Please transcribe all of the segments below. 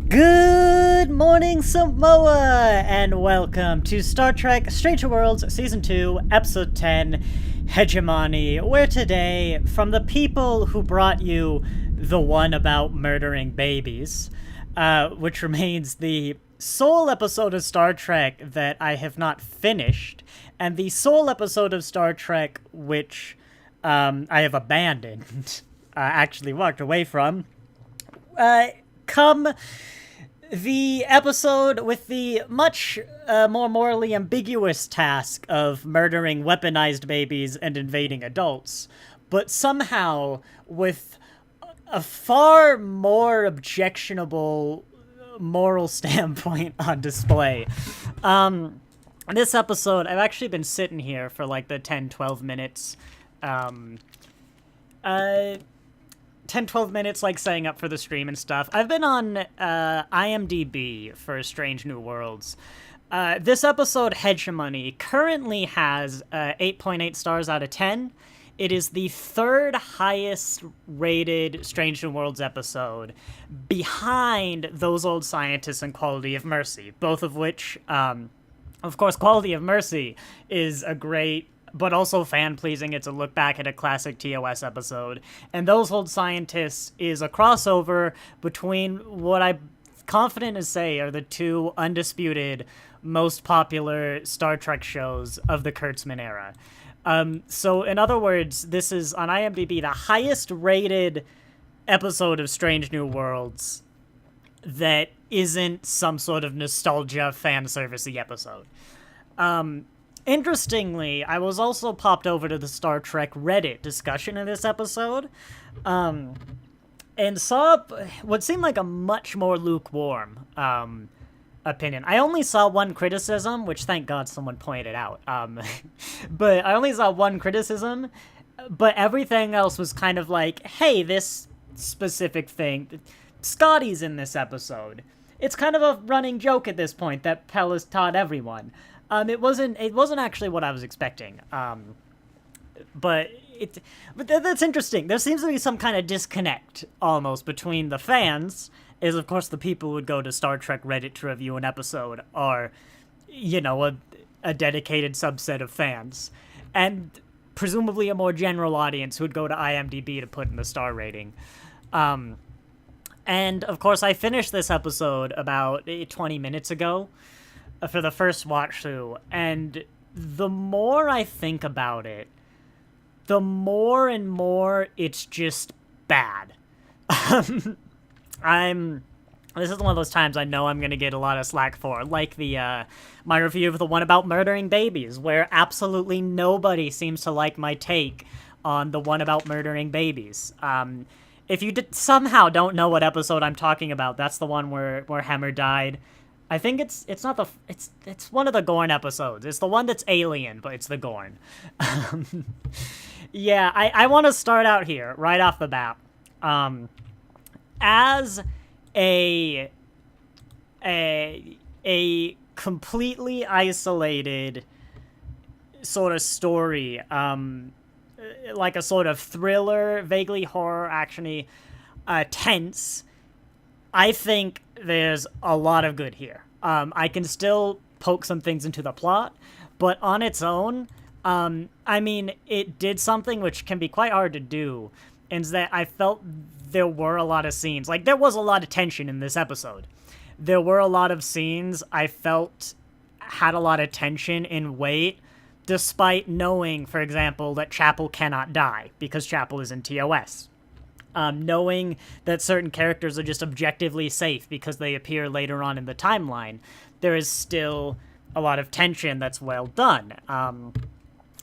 Good morning, Samoa, and welcome to Star Trek Stranger Worlds Season 2, Episode 10, Hegemony, where today, from the people who brought you the one about murdering babies, which remains the sole episode of Star Trek that I have not finished, and the sole episode of Star Trek which I have abandoned, actually walked away from, come the episode with the much more morally ambiguous task of murdering weaponized babies and invading adults, but somehow with a far more objectionable moral standpoint on display. This episode, I've actually been sitting here for like the 10-12 minutes 10-12 minutes, like, setting up for the stream and stuff. I've been on IMDb for Strange New Worlds. This episode, Hegemony, currently has 8.8 stars out of 10. It is the third highest rated Strange New Worlds episode, behind Those Old Scientists and Quality of Mercy, both of which, of course, Quality of Mercy is a great but also fan-pleasing. It's a look back at a classic TOS episode. And Those Old Scientists is a crossover between what I'm confident to say are the two undisputed most popular Star Trek shows of the Kurtzman era. So, in other words, this is, on IMDb, the highest-rated episode of Strange New Worlds that isn't some sort of nostalgia fan servicey episode. Interestingly, I was also popped over to the Star Trek Reddit discussion of this episode, and saw what seemed like a much more lukewarm opinion. I only saw one criticism, which thank God someone pointed out, but I only saw one criticism, but everything else was kind of like, hey, this specific thing, Scotty's in this episode. It's kind of a running joke at this point that Pell has taught everyone. It wasn't actually what I was expecting. But that's interesting. There seems to be some kind of disconnect almost between the fans, is of course the people who would go to Star Trek Reddit to review an episode are, you know, a dedicated subset of fans, and presumably a more general audience who would go to IMDb to put in the star rating. And of course I finished this episode about 20 minutes ago, for the first watch through, and the more I think about it, the more and more it's just bad. This is one of those times I know I'm gonna get a lot of slack for, like the my review of the one about murdering babies, where absolutely nobody seems to like my take on the one about murdering babies. If you somehow don't know what episode I'm talking about, that's the one where Hammer died. I think it's one of the Gorn episodes. It's the one that's alien, but it's the Gorn. Yeah, I want to start out here, right off the bat. As a completely isolated sort of story, like a sort of thriller, vaguely horror, actiony, tense, I think there's a lot of good here. I can still poke some things into the plot, but on its own, I mean, it did something which can be quite hard to do, is that I felt there were a lot of scenes. Like, there was a lot of tension in this episode. There were a lot of scenes I felt had a lot of tension and weight, despite knowing, for example, that Chapel cannot die, because Chapel is in TOS. Knowing that certain characters are just objectively safe because they appear later on in the timeline, there is still a lot of tension that's well done.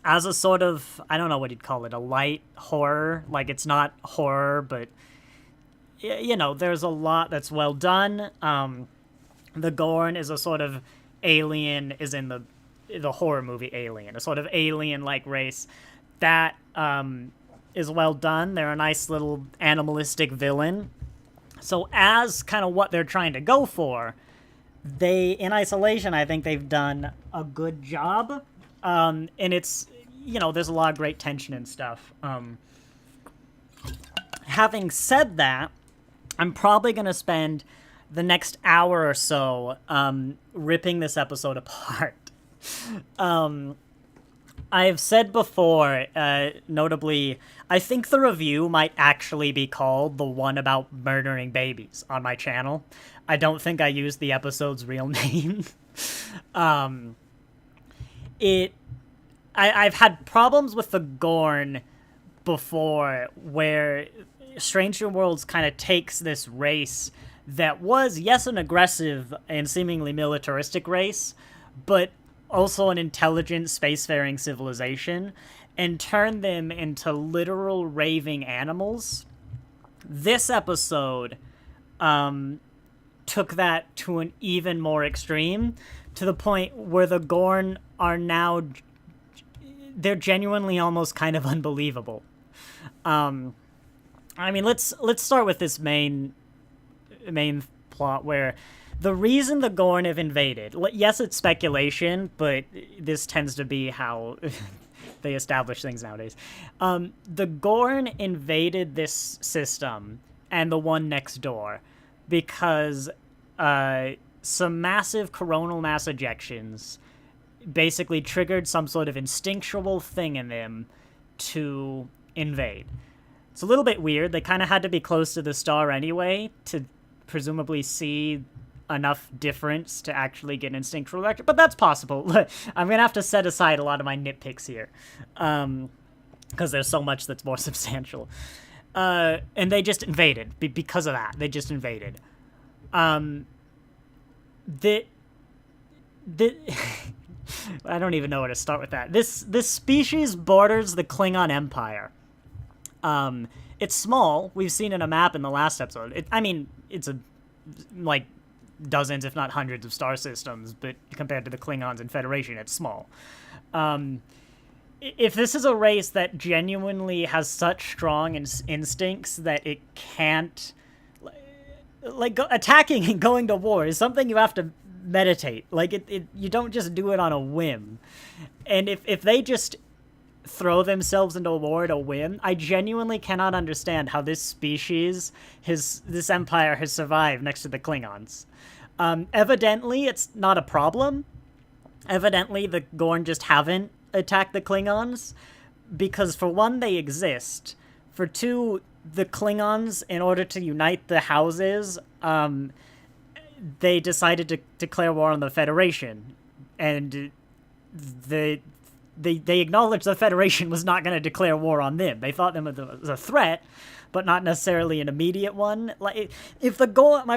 As a sort of, I don't know what you'd call it, a light horror, like it's not horror, but, you know, there's a lot that's well done. The Gorn is a sort of alien, is in the horror movie Alien, a sort of alien-like race that, is well done. They're a nice little animalistic villain. So as kind of what they're trying to go for, they, in isolation, I think they've done a good job. And it's, you know, there's a lot of great tension and stuff. Having said that, I'm probably going to spend the next hour or so ripping this episode apart. I've said before, notably, I think the review might actually be called the one about murdering babies on my channel. I don't think I used the episode's real name. I've had problems with the Gorn before, where Stranger Worlds kind of takes this race that was, yes, an aggressive and seemingly militaristic race, but also an intelligent spacefaring civilization, and turn them into literal raving animals. This episode took that to an even more extreme, to the point where the Gorn are now, they're genuinely almost kind of unbelievable. I mean, let's start with this main plot, where the reason the Gorn have invaded, yes, it's speculation, but this tends to be how they establish things nowadays. The Gorn invaded this system and the one next door because some massive coronal mass ejections basically triggered some sort of instinctual thing in them to invade. It's a little bit weird. They kind of had to be close to the star anyway to presumably see enough difference to actually get an instinctual reaction, but that's possible. I'm gonna have to set aside a lot of my nitpicks here, because there's so much that's more substantial. And they just invaded. Because of that, they just invaded. I don't even know where to start with that. This species borders the Klingon Empire. It's small. We've seen in a map in the last episode. It's like dozens, if not hundreds, of star systems, but compared to the Klingons and Federation, it's small. If this is a race that genuinely has such strong instincts that it can't, attacking and going to war is something you have to meditate. You don't just do it on a whim. And if they just throw themselves into a war to win, I genuinely cannot understand how this species, this empire, has survived next to the Klingons. Evidently, it's not a problem. Evidently, the Gorn just haven't attacked the Klingons, because for one, they exist. For two, the Klingons, in order to unite the houses, they decided to declare war on the Federation, and they acknowledged the Federation was not going to declare war on them. They thought them as a threat, but not necessarily an immediate one. My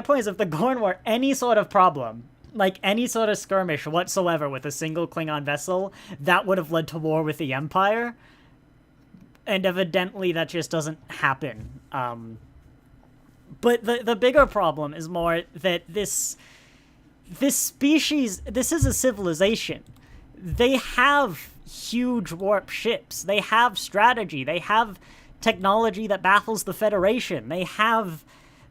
point is, if the Gorn were any sort of problem, like any sort of skirmish whatsoever with a single Klingon vessel, that would have led to war with the Empire. And evidently that just doesn't happen. But the bigger problem is more that this species, this is a civilization. They have huge warp ships. They have strategy. They have technology that baffles the Federation. They have...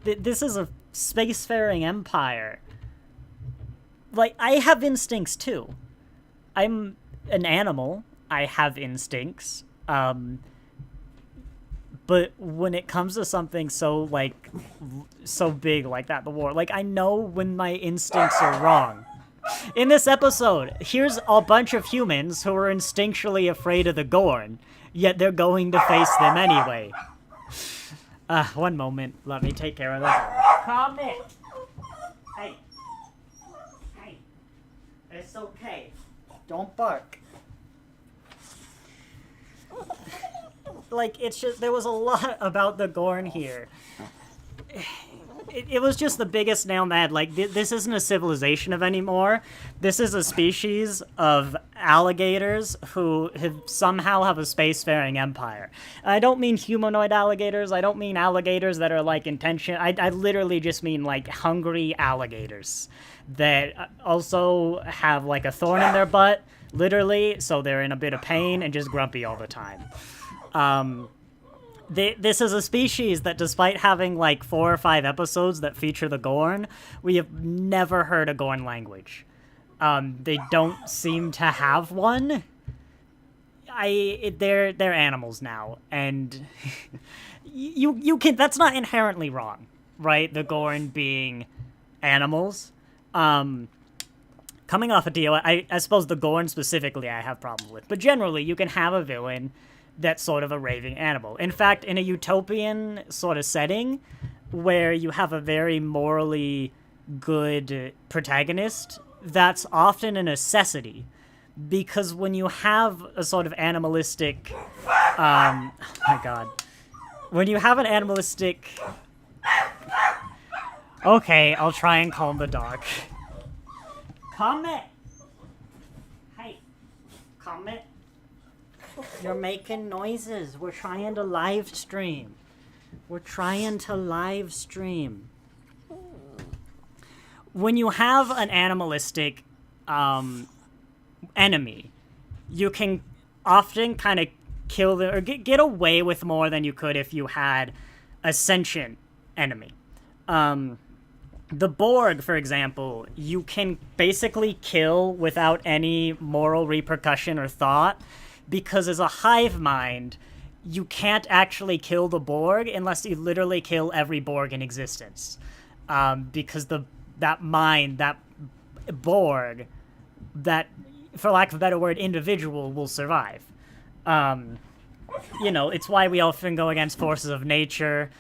This is a spacefaring empire. I have instincts, too. I'm an animal. I have instincts. But when it comes to something so big like that, the war, I know when my instincts are wrong. In this episode, here's a bunch of humans who are instinctually afraid of the Gorn, yet they're going to face them anyway. One moment. Let me take care of that. Come in. Hey. It's okay. Don't bark. It's just, there was a lot about the Gorn here. It was just the biggest nail in the head. This isn't a civilization anymore. This is a species of alligators who somehow have a spacefaring empire. I don't mean humanoid alligators. I don't mean alligators that are intention. I literally just mean hungry alligators that also have a thorn in their butt, literally, so they're in a bit of pain and just grumpy all the time. This is a species that, despite having 4 or 5 episodes that feature the Gorn, we have never heard a Gorn language. They don't seem to have one. They're animals now, and you can. That's not inherently wrong, right? The Gorn being animals. Coming off a deal, I suppose the Gorn specifically I have problems with. But generally, you can have a villain that's sort of a raving animal. In fact, in a utopian sort of setting, where you have a very morally good protagonist, that's often a necessity. Because when you have a sort of animalistic... oh my god. When you have an animalistic... Okay, I'll try and calm the dog. Comet! Hey, Comet. You're making noises. We're trying to live stream. When you have an animalistic enemy, you can often kind of kill them or get away with more than you could if you had a sentient enemy. The Borg, for example, you can basically kill without any moral repercussion or thought, because as a hive mind, you can't actually kill the Borg unless you literally kill every Borg in existence. Because that Borg, that, for lack of a better word, individual will survive. It's why we often go against forces of nature.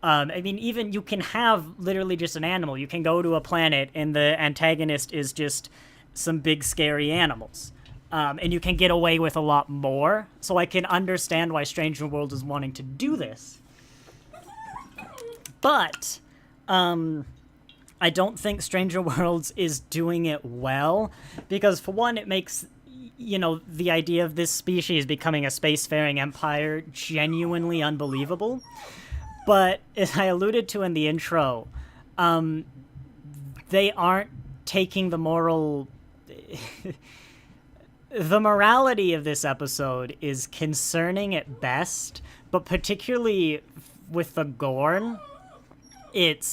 Even you can have literally just an animal. You can go to a planet and the antagonist is just some big scary animals. And you can get away with a lot more. So I can understand why Stranger World is wanting to do this. But I don't think Stranger Worlds is doing it well. Because for one, it makes, the idea of this species becoming a spacefaring empire genuinely unbelievable. But as I alluded to in the intro, they aren't taking the moral... The morality of this episode is concerning at best, but particularly with the Gorn, I'm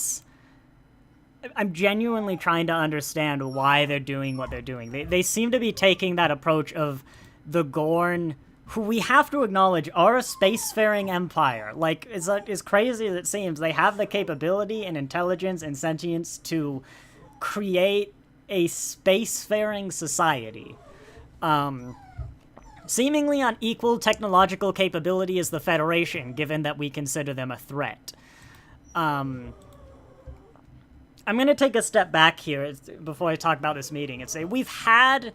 genuinely trying to understand why they're doing what they're doing. They seem to be taking that approach of the Gorn, who we have to acknowledge are a spacefaring empire. Like, as crazy as it seems, they have the capability and intelligence and sentience to create a spacefaring society. Seemingly on equal technological capability as the Federation, given that we consider them a threat. I'm going to take a step back here before I talk about this meeting and say we've had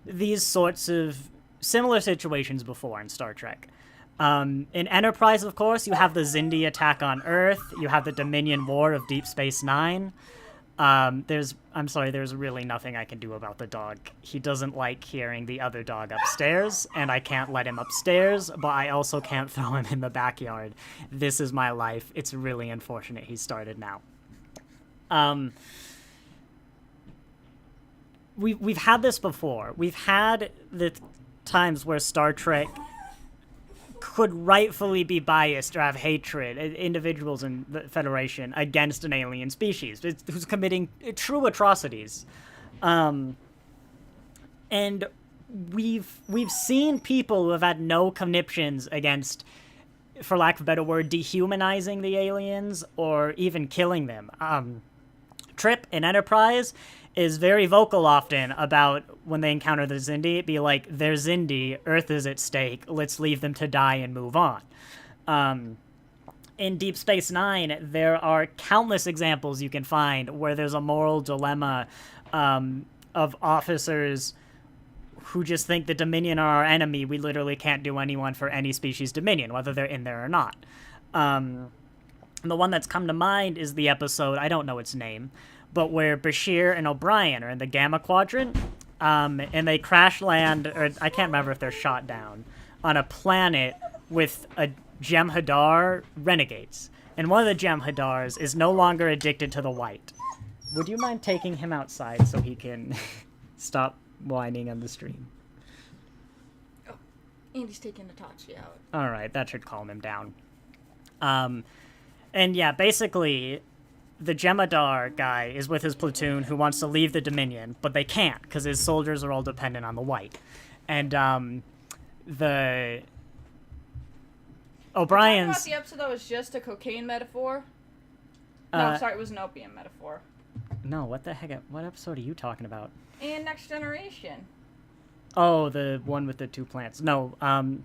these sorts of similar situations before in Star Trek. In Enterprise, of course, you have the Xindi attack on Earth. You have the Dominion War of Deep Space Nine. There's really nothing I can do about the dog. He doesn't like hearing the other dog upstairs, and I can't let him upstairs, but I also can't throw him in the backyard. This is my life. It's really unfortunate he started now. We've had this before. We've had the times where Star Trek could rightfully be biased or have hatred, individuals in the Federation, against an alien species who's committing true atrocities. And we've seen people who have had no conniptions against, for lack of a better word, dehumanizing the aliens or even killing them. Trip in Enterprise is very vocal often about when they encounter the Xindi, be like, they're Xindi, Earth is at stake, let's leave them to die and move on. In Deep Space Nine, there are countless examples you can find where there's a moral dilemma of officers who just think the Dominion are our enemy, we literally can't do anyone for any species Dominion, whether they're in there or not. The one that's come to mind is the episode, I don't know its name, but where Bashir and O'Brien are in the Gamma Quadrant, and they crash land, or I can't remember if they're shot down, on a planet with a Jem'Hadar renegades. And one of the Jem'Hadars is no longer addicted to the white. Would you mind taking him outside so he can stop whining on the stream? Oh, Andy's taking Itachi out. Alright, that should calm him down. And yeah, basically, the Jem'Hadar guy is with his platoon who wants to leave the Dominion, but they can't, because his soldiers are all dependent on the white. And, the... O'Brien's... About the episode that was just a cocaine metaphor? No, sorry, it was an opium metaphor. No, what the heck? What episode are you talking about? And Next Generation. Oh, the one with the two plants. No, I'm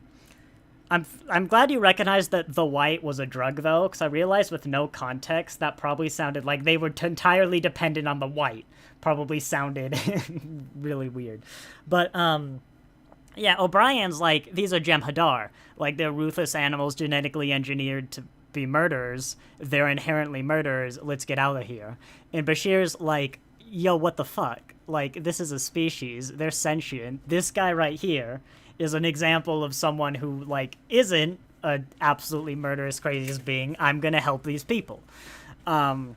glad you recognized that the white was a drug, though, because I realized with no context that probably sounded like they were entirely dependent on the white. Probably sounded really weird. But, yeah, O'Brien's like, these are Jem'Hadar. Like, they're ruthless animals genetically engineered to be murderers. They're inherently murderers. Let's get out of here. And Bashir's like, yo, what the fuck? Like, this is a species. They're sentient. This guy right here is an example of someone who, like, isn't a absolutely murderous, craziest being. I'm gonna help these people. You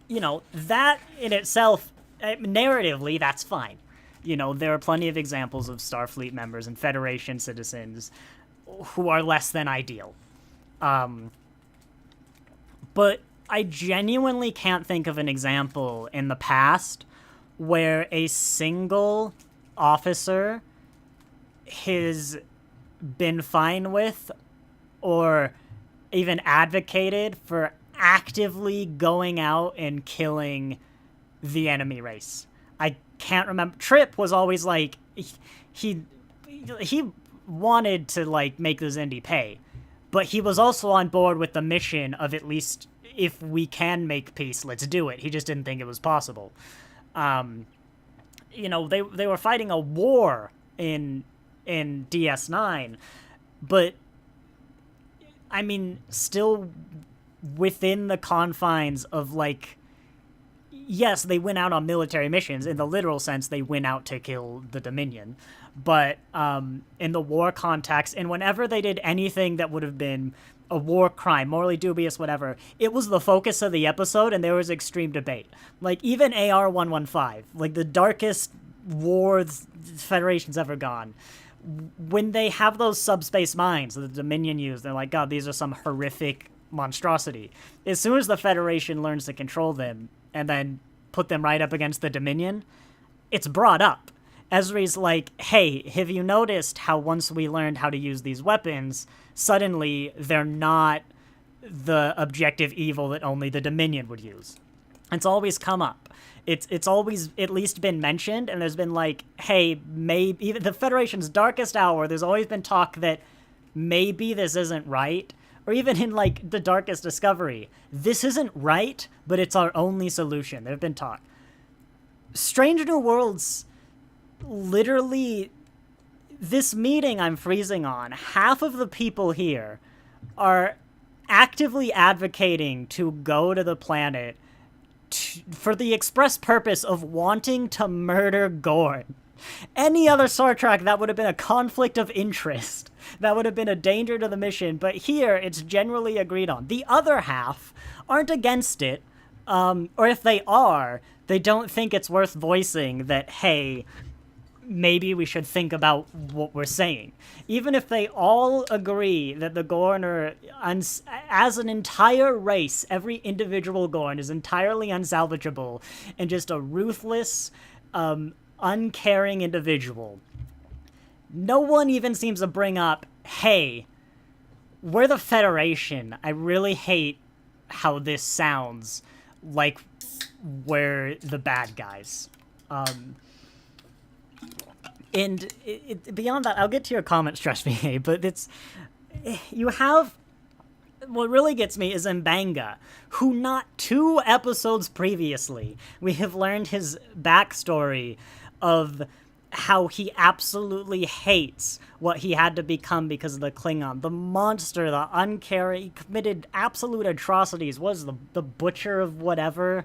know, that in itself, narratively, that's fine. You know, there are plenty of examples of Starfleet members and Federation citizens who are less than ideal. But I genuinely can't think of an example in the past where a single officer has been fine with or even advocated for actively going out and killing the enemy race. I can't remember. Trip was always like, he wanted to, like, make the Xindi pay, but he was also on board with the mission of, at least if we can make peace, let's do it. He just didn't think it was possible. You know, they were fighting a war in DS9, but I mean, still within the confines of, like, yes, they went out on military missions. In the literal sense, they went out to kill the Dominion. But in the war context, and whenever they did anything that would have been a war crime, morally dubious, whatever, it was the focus of the episode, and there was extreme debate. Like, even AR-115, like the darkest war the Federation's ever gone, when they have those subspace mines that the Dominion use, they're like, God, these are some horrific monstrosity. As soon as the Federation learns to control them and then put them right up against the Dominion, it's brought up. Ezri's like, hey, have you noticed how once we learned how to use these weapons, suddenly they're not the objective evil that only the Dominion would use? It's always come up. It's always at least been mentioned, and there's been like, hey, maybe even the Federation's darkest hour, there's always been talk that maybe this isn't right. Or even in, like, the Darkest Discovery, this isn't right, but it's our only solution. There have been talk. Strange New Worlds, literally, this meeting I'm freezing on, half of the people here are actively advocating to go to the planet for the express purpose of wanting to murder Gorn. Any other Star Trek, that would have been a conflict of interest. That would have been a danger to the mission, but here it's generally agreed on. The other half aren't against it, or if they are, they don't think it's worth voicing that, hey, maybe we should think about what we're saying. Even if they all agree that the Gorn are, as an entire race, every individual Gorn is entirely unsalvageable and just a ruthless, uncaring individual, no one even seems to bring up, hey, we're the Federation. I really hate how this sounds like we're the bad guys. And beyond that, I'll get to your comments, trust me, but you have, what really gets me is M'Benga, who not 2 episodes previously, we have learned his backstory of how he absolutely hates what he had to become because of the Klingon. The monster, the uncaring, he committed absolute atrocities. Was the butcher of whatever,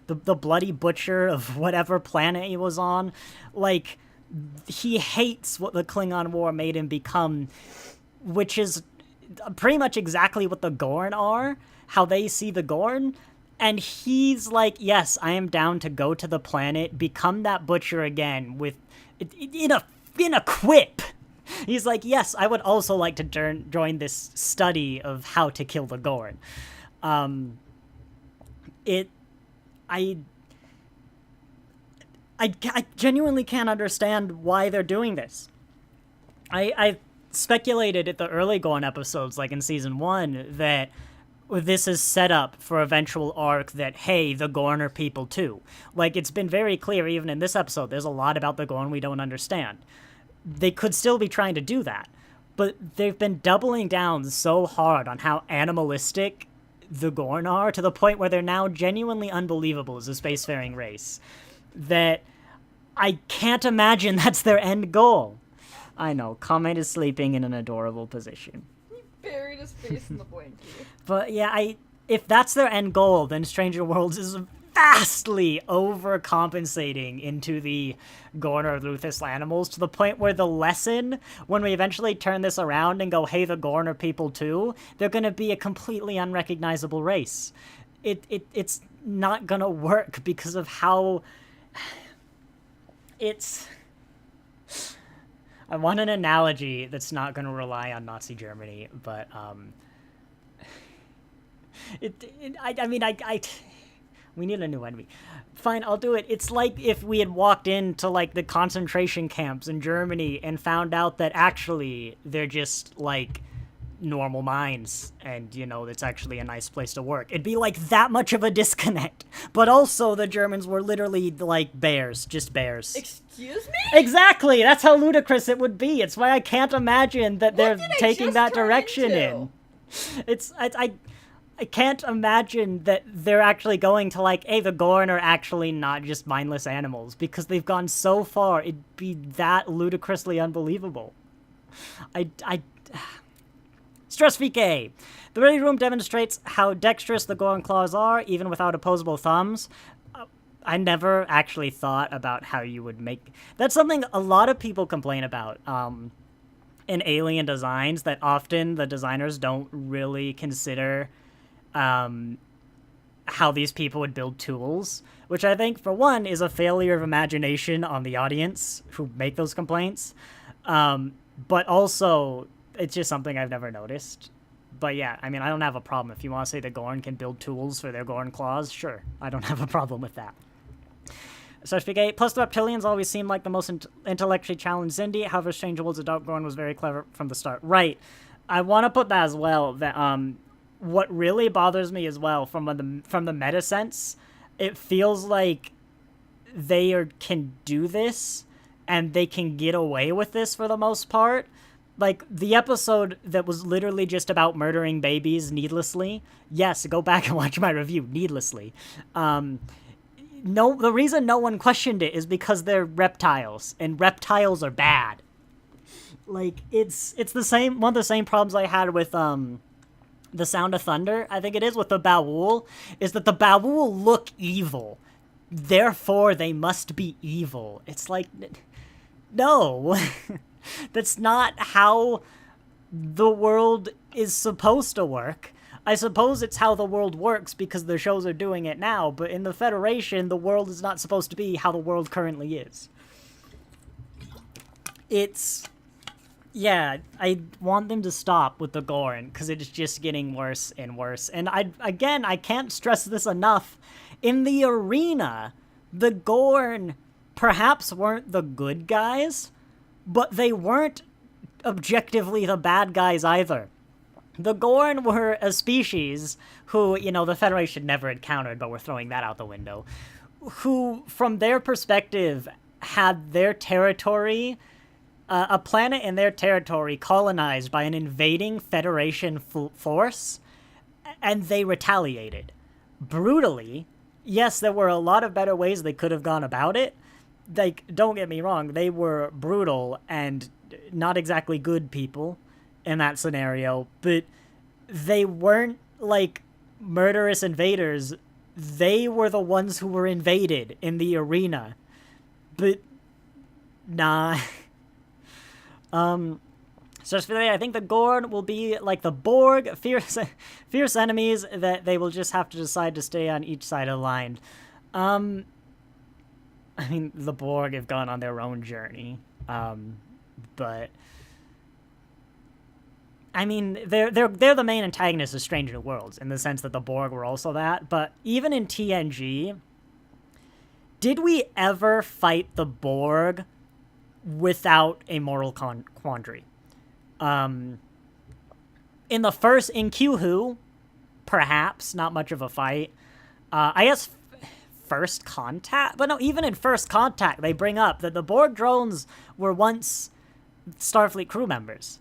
the bloody butcher of whatever planet he was on. Like, he hates what the Klingon War made him become, which is pretty much exactly what the Gorn are, how they see the Gorn. And he's like, yes, I am down to go to the planet, become that butcher again with in a quip. He's like, yes, I would also like to join this study of how to kill the Gorn. I genuinely can't understand why they're doing this. I speculated at the early Gorn episodes, like in season 1, that this is set up for eventual arc that, hey, the Gorn are people too. Like, it's been very clear, even in this episode, there's a lot about the Gorn we don't understand. They could still be trying to do that, but they've been doubling down so hard on how animalistic the Gorn are, to the point where they're now genuinely unbelievable as a spacefaring race, that I can't imagine that's their end goal. I know, Comet is sleeping in an adorable position. He buried his face in the blanket. But yeah, if that's their end goal, then Stranger Worlds is vastly overcompensating into the Gorn or ruthless animals, to the point where the lesson, when we eventually turn this around and go, hey, the Gorn are people too, they're going to be a completely unrecognizable race. It's not going to work because of how it's... I want an analogy that's not going to rely on Nazi Germany, but we need a new enemy. Fine, I'll do it. It's like if we had walked into, like, the concentration camps in Germany and found out that actually they're just, like, normal minds, and, you know, it's actually a nice place to work. It'd be, like, that much of a disconnect. But also the Germans were literally, like, bears. Just bears. Excuse me? Exactly! That's how ludicrous it would be. It's why I can't imagine that they're taking that direction in. I can't imagine that they're actually going to, like, hey, the Gorn are actually not just mindless animals, because they've gone so far, it'd be that ludicrously unbelievable. Stress VK. The Ready Room demonstrates how dexterous the Gorn claws are, even without opposable thumbs. I never actually thought about how you would make... That's something a lot of people complain about in alien designs, that often the designers don't really consider how these people would build tools, which I think, for one, is a failure of imagination on the audience who make those complaints. But also, it's just something I've never noticed. But yeah, I mean, I don't have a problem. If you want to say the Gorn can build tools for their Gorn claws, sure. I don't have a problem with that. Certificate. Plus, the reptilians always seem like the most intellectually challenged Zindi. However, Stranger Worlds adult Gorn was very clever from the start. Right. I want to put that as well, that what really bothers me as well, from the meta sense, it feels like they can do this, and they can get away with this for the most part. Like, the episode that was literally just about murdering babies needlessly. Yes, go back and watch my review, needlessly. The reason no one questioned it is because they're reptiles, and reptiles are bad. Like, it's the same, one of the same problems I had with, The Sound of Thunder, I think it is, with the Baul, is that the Baul look evil. Therefore, they must be evil. It's like, no. That's not how the world is supposed to work. I suppose it's how the world works because the shows are doing it now, but in the Federation, the world is not supposed to be how the world currently is. Yeah, I want them to stop with the Gorn, because it's just getting worse and worse. And I can't stress this enough. In the arena, the Gorn perhaps weren't the good guys, but they weren't objectively the bad guys either. The Gorn were a species who, you know, the Federation never encountered, but we're throwing that out the window, who, from their perspective, had their territory, a planet in their territory colonized by an invading Federation force, and they retaliated. Brutally. Yes, there were a lot of better ways they could have gone about it. Like, don't get me wrong, they were brutal and not exactly good people in that scenario, but they weren't, like, murderous invaders. They were the ones who were invaded in the arena. But, nah. So I think the Gorn will be like the Borg, fierce enemies that they will just have to decide to stay on each side of the line. I mean, the Borg have gone on their own journey, but I mean, they're the main antagonists of Strange New Worlds in the sense that the Borg were also that. But even in TNG, did we ever fight the Borg without a moral quandary? In Q Who, perhaps not much of a fight. I guess First Contact, but no, even in First Contact, they bring up that the Borg drones were once Starfleet crew members,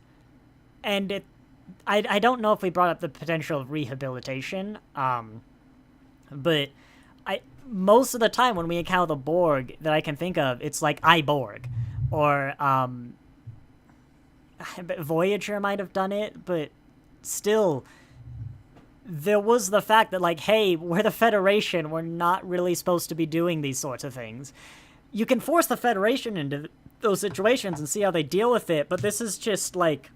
and I don't know if we brought up the potential of rehabilitation, but most of the time when we encounter the Borg that I can think of, it's like Borg, or Voyager might have done it, but still, there was the fact that, like, hey, we're the Federation, we're not really supposed to be doing these sorts of things. You can force the Federation into those situations and see how they deal with it, but this is just, like,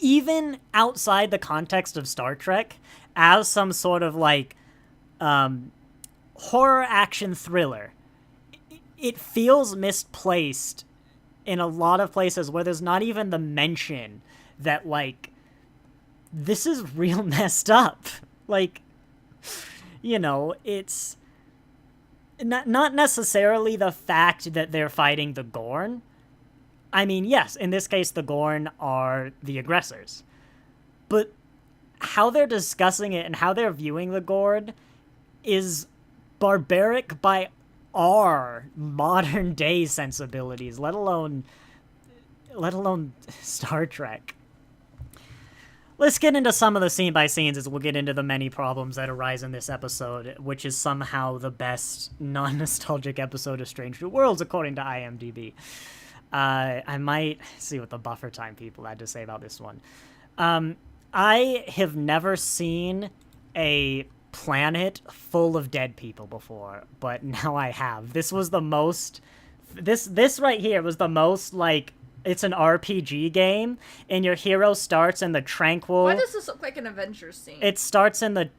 even outside the context of Star Trek, as some sort of, like, horror action thriller, it feels misplaced in a lot of places where there's not even the mention that, like, this is real messed up. Like, you know, it's not necessarily the fact that they're fighting the Gorn. I mean, yes, in this case, the Gorn are the aggressors. But how they're discussing it and how they're viewing the Gorn is barbaric by our modern day sensibilities, let alone Star Trek. Let's get into some of the scene by scenes as we'll get into the many problems that arise in this episode, which is somehow the best non-nostalgic episode of Strange New Worlds according to IMDb. I might see what the buffer time people had to say about this one. I have never seen a planet full of dead people before, but now I have. This was the most... This right here was the most, like... It's an RPG game, and your hero starts in the tranquil... Why does this look like an Avengers scene? It starts in the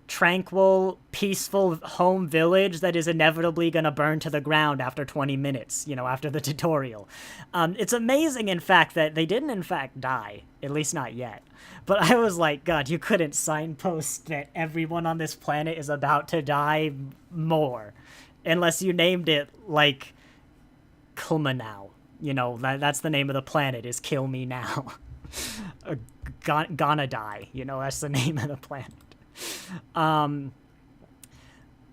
tranquil, peaceful home village that is inevitably going to burn to the ground after 20 minutes, you know, after the tutorial. It's amazing, in fact, that they didn't, in fact, die. At least not yet. But I was like, God, you couldn't signpost that everyone on this planet is about to die more. Unless you named it, like, Kulmanau. You know, that's the name of the planet, is Kill Me Now. Gonna die. You know, that's the name of the planet.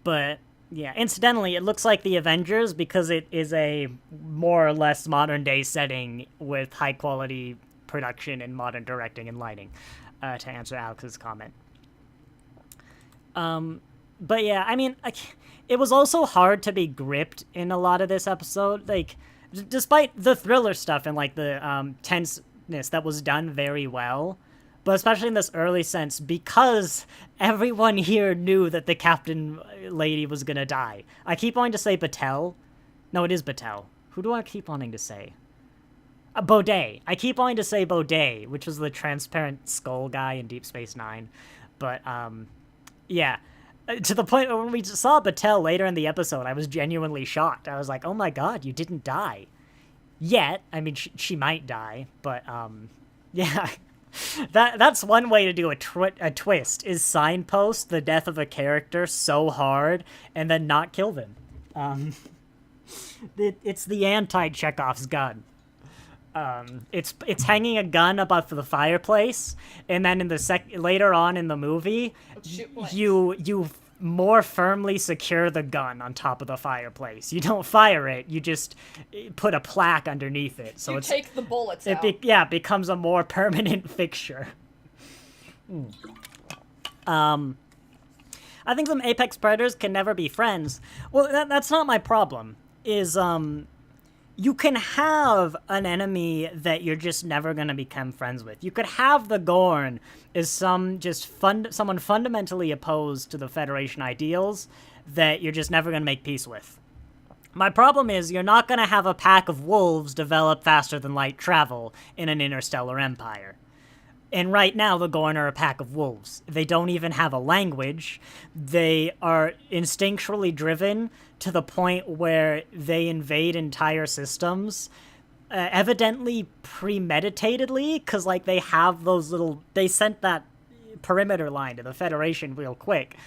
But, yeah, incidentally, it looks like the Avengers because it is a more or less modern-day setting with high-quality production and modern directing and lighting, to answer Alex's comment. But, yeah, I mean, it was also hard to be gripped in a lot of this episode. Like, despite the thriller stuff and, like, the tenseness that was done very well, but especially in this early sense, because everyone here knew that the captain lady was gonna die. I keep wanting to say Batel. No, it is Batel. Who do I keep wanting to say? Baudet. I keep wanting to say Baudet, which was the transparent skull guy in Deep Space Nine. But, yeah. To the point where when we saw Batel later in the episode, I was genuinely shocked. I was like, oh my god, you didn't die. Yet. I mean, she might die, but, yeah. That's one way to do a twist, is signpost the death of a character so hard and then not kill them. It's the anti-Chekhov's gun. It's hanging a gun above the fireplace, and then in the later on in the movie, you more firmly secure the gun on top of the fireplace. You don't fire it, you just put a plaque underneath it. So you take the bullets out. It becomes a more permanent fixture. I think some apex predators can never be friends. Well, that's not my problem. Is you can have an enemy that you're just never going to become friends with. You could have the Gorn as someone fundamentally opposed to the Federation ideals that you're just never going to make peace with. My problem is you're not going to have a pack of wolves develop faster than light travel in an interstellar empire. And right now, the Gorn are a pack of wolves. They don't even have a language. They are instinctually driven to the point where they invade entire systems, evidently premeditatedly, because, like, they have those little... They sent that perimeter line to the Federation real quick,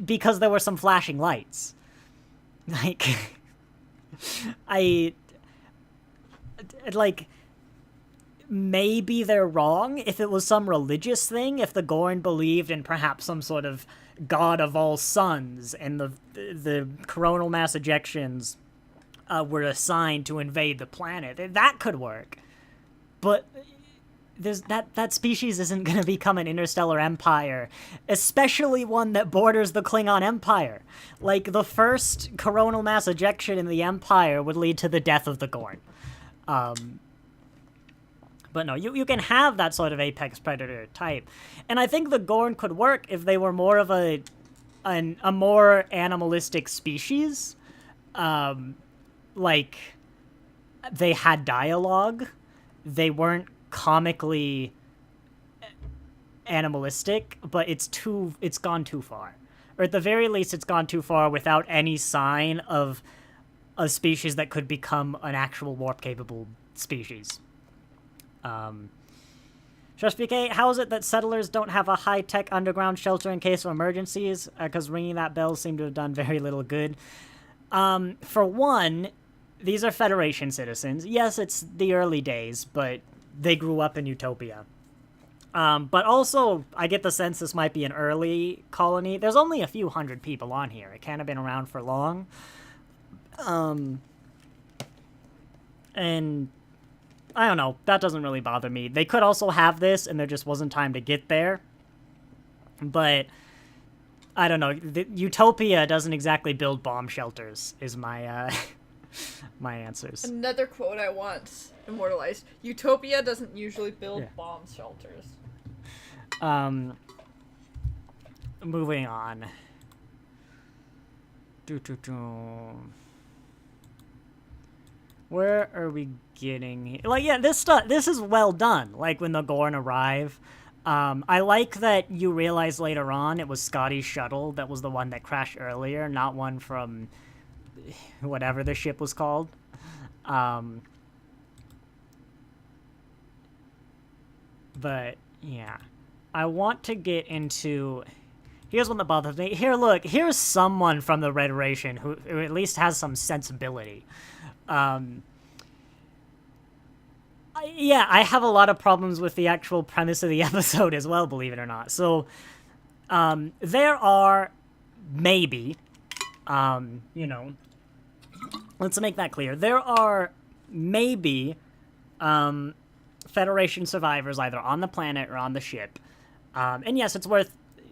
because there were some flashing lights. Like... maybe they're wrong. If it was some religious thing, if the Gorn believed in perhaps some sort of god of all suns, and the coronal mass ejections were assigned to invade the planet, that could work. But that species isn't going to become an interstellar empire, especially one that borders the Klingon Empire. Like, the first coronal mass ejection in the Empire would lead to the death of the Gorn. But no, you can have that sort of apex predator type. And I think the Gorn could work if they were more of a more animalistic species. Like, they had dialogue. They weren't comically animalistic, but it's gone too far. Or at the very least, it's gone too far without any sign of a species that could become an actual warp-capable species. Just BK, how is it that settlers don't have a high-tech underground shelter in case of emergencies? Because ringing that bell seemed to have done very little good. For one, these are Federation citizens. Yes, it's the early days, but they grew up in Utopia. But also, I get the sense this might be an early colony. There's only a few hundred people on here. It can't have been around for long. And I don't know. That doesn't really bother me. They could also have this, and there just wasn't time to get there. But I don't know. Utopia doesn't exactly build bomb shelters, is my my answers. Another quote I want immortalized. Utopia doesn't usually build bomb shelters. Moving on. Where are we getting? Like, yeah, this is well done. Like, when the Gorn arrive. I like that you realize later on it was Scotty's shuttle that was the one that crashed earlier, not one from whatever the ship was called. But, yeah. I want to get into... Here's one that bothers me. Here, look. Here's someone from the Federation who at least has some sensibility. Yeah, I have a lot of problems with the actual premise of the episode as well, believe it or not. So, there are, maybe, you know, let's make that clear. There are, maybe, Federation survivors either on the planet or on the ship. And yes, it's worth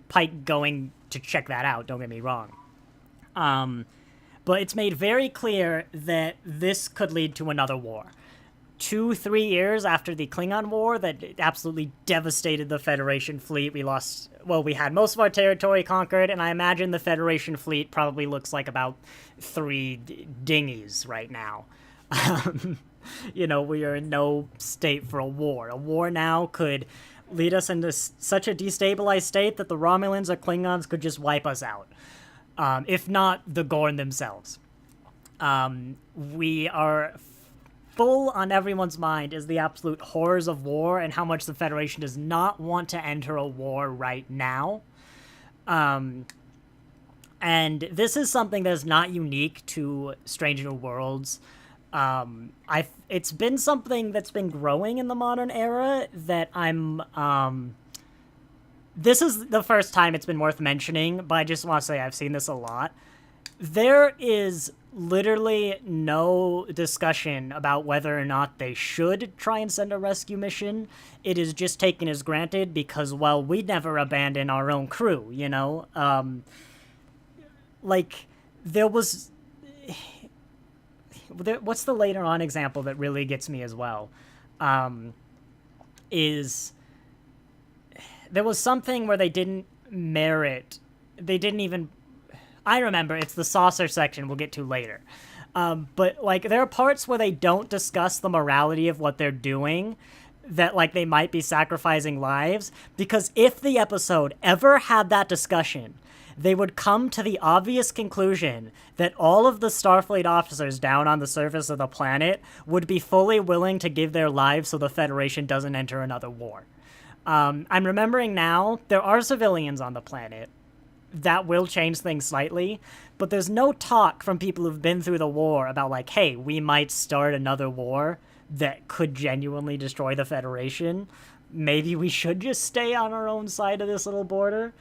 Pike going to check that out, don't get me wrong. But it's made very clear that this could lead to another war. 2-3 years after the Klingon War that absolutely devastated the Federation fleet, we had most of our territory conquered, and I imagine the Federation fleet probably looks like about 3 dinghies right now. You know, we are in no state for a war. A war now could lead us into such a destabilized state that the Romulans or Klingons could just wipe us out. If not the Gorn themselves. We are full on everyone's mind is the absolute horrors of war and how much the Federation does not want to enter a war right now. And this is something that is not unique to Strange New Worlds. It's been something that's been growing in the modern era that this is the first time it's been worth mentioning, but I just want to say I've seen this a lot. There is literally no discussion about whether or not they should try and send a rescue mission. It is just taken as granted because, well, we'd never abandon our own crew, you know? Like, there was... What's the later on example that really gets me as well? Is... There was something where they didn't even... I remember, it's the saucer section we'll get to later. But, like, there are parts where they don't discuss the morality of what they're doing, that, like, they might be sacrificing lives, because if the episode ever had that discussion, they would come to the obvious conclusion that all of the Starfleet officers down on the surface of the planet would be fully willing to give their lives so the Federation doesn't enter another war. I'm remembering now, there are civilians on the planet. That will change things slightly, but there's no talk from people who've been through the war about, like, hey, we might start another war that could genuinely destroy the Federation, maybe we should just stay on our own side of this little border.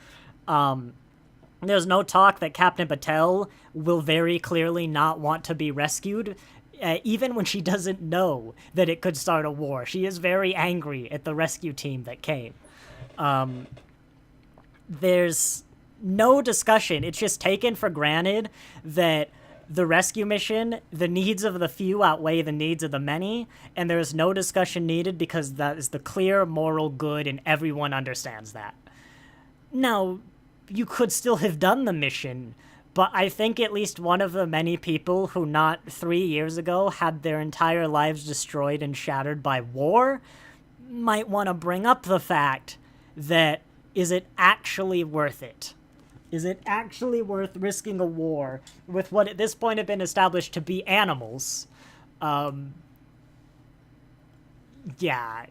There's no talk that Captain Patel will very clearly not want to be rescued, even when she doesn't know that it could start a war. She is very angry at the rescue team that came. There's no discussion. It's just taken for granted that the rescue mission, the needs of the few outweigh the needs of the many, and there's no discussion needed because that is the clear moral good and everyone understands that. Now, you could still have done the mission, but I think at least one of the many people who not 3 years ago had their entire lives destroyed and shattered by war might want to bring up the fact that, is it actually worth it? Is it actually worth risking a war with what at this point have been established to be animals? Yeah.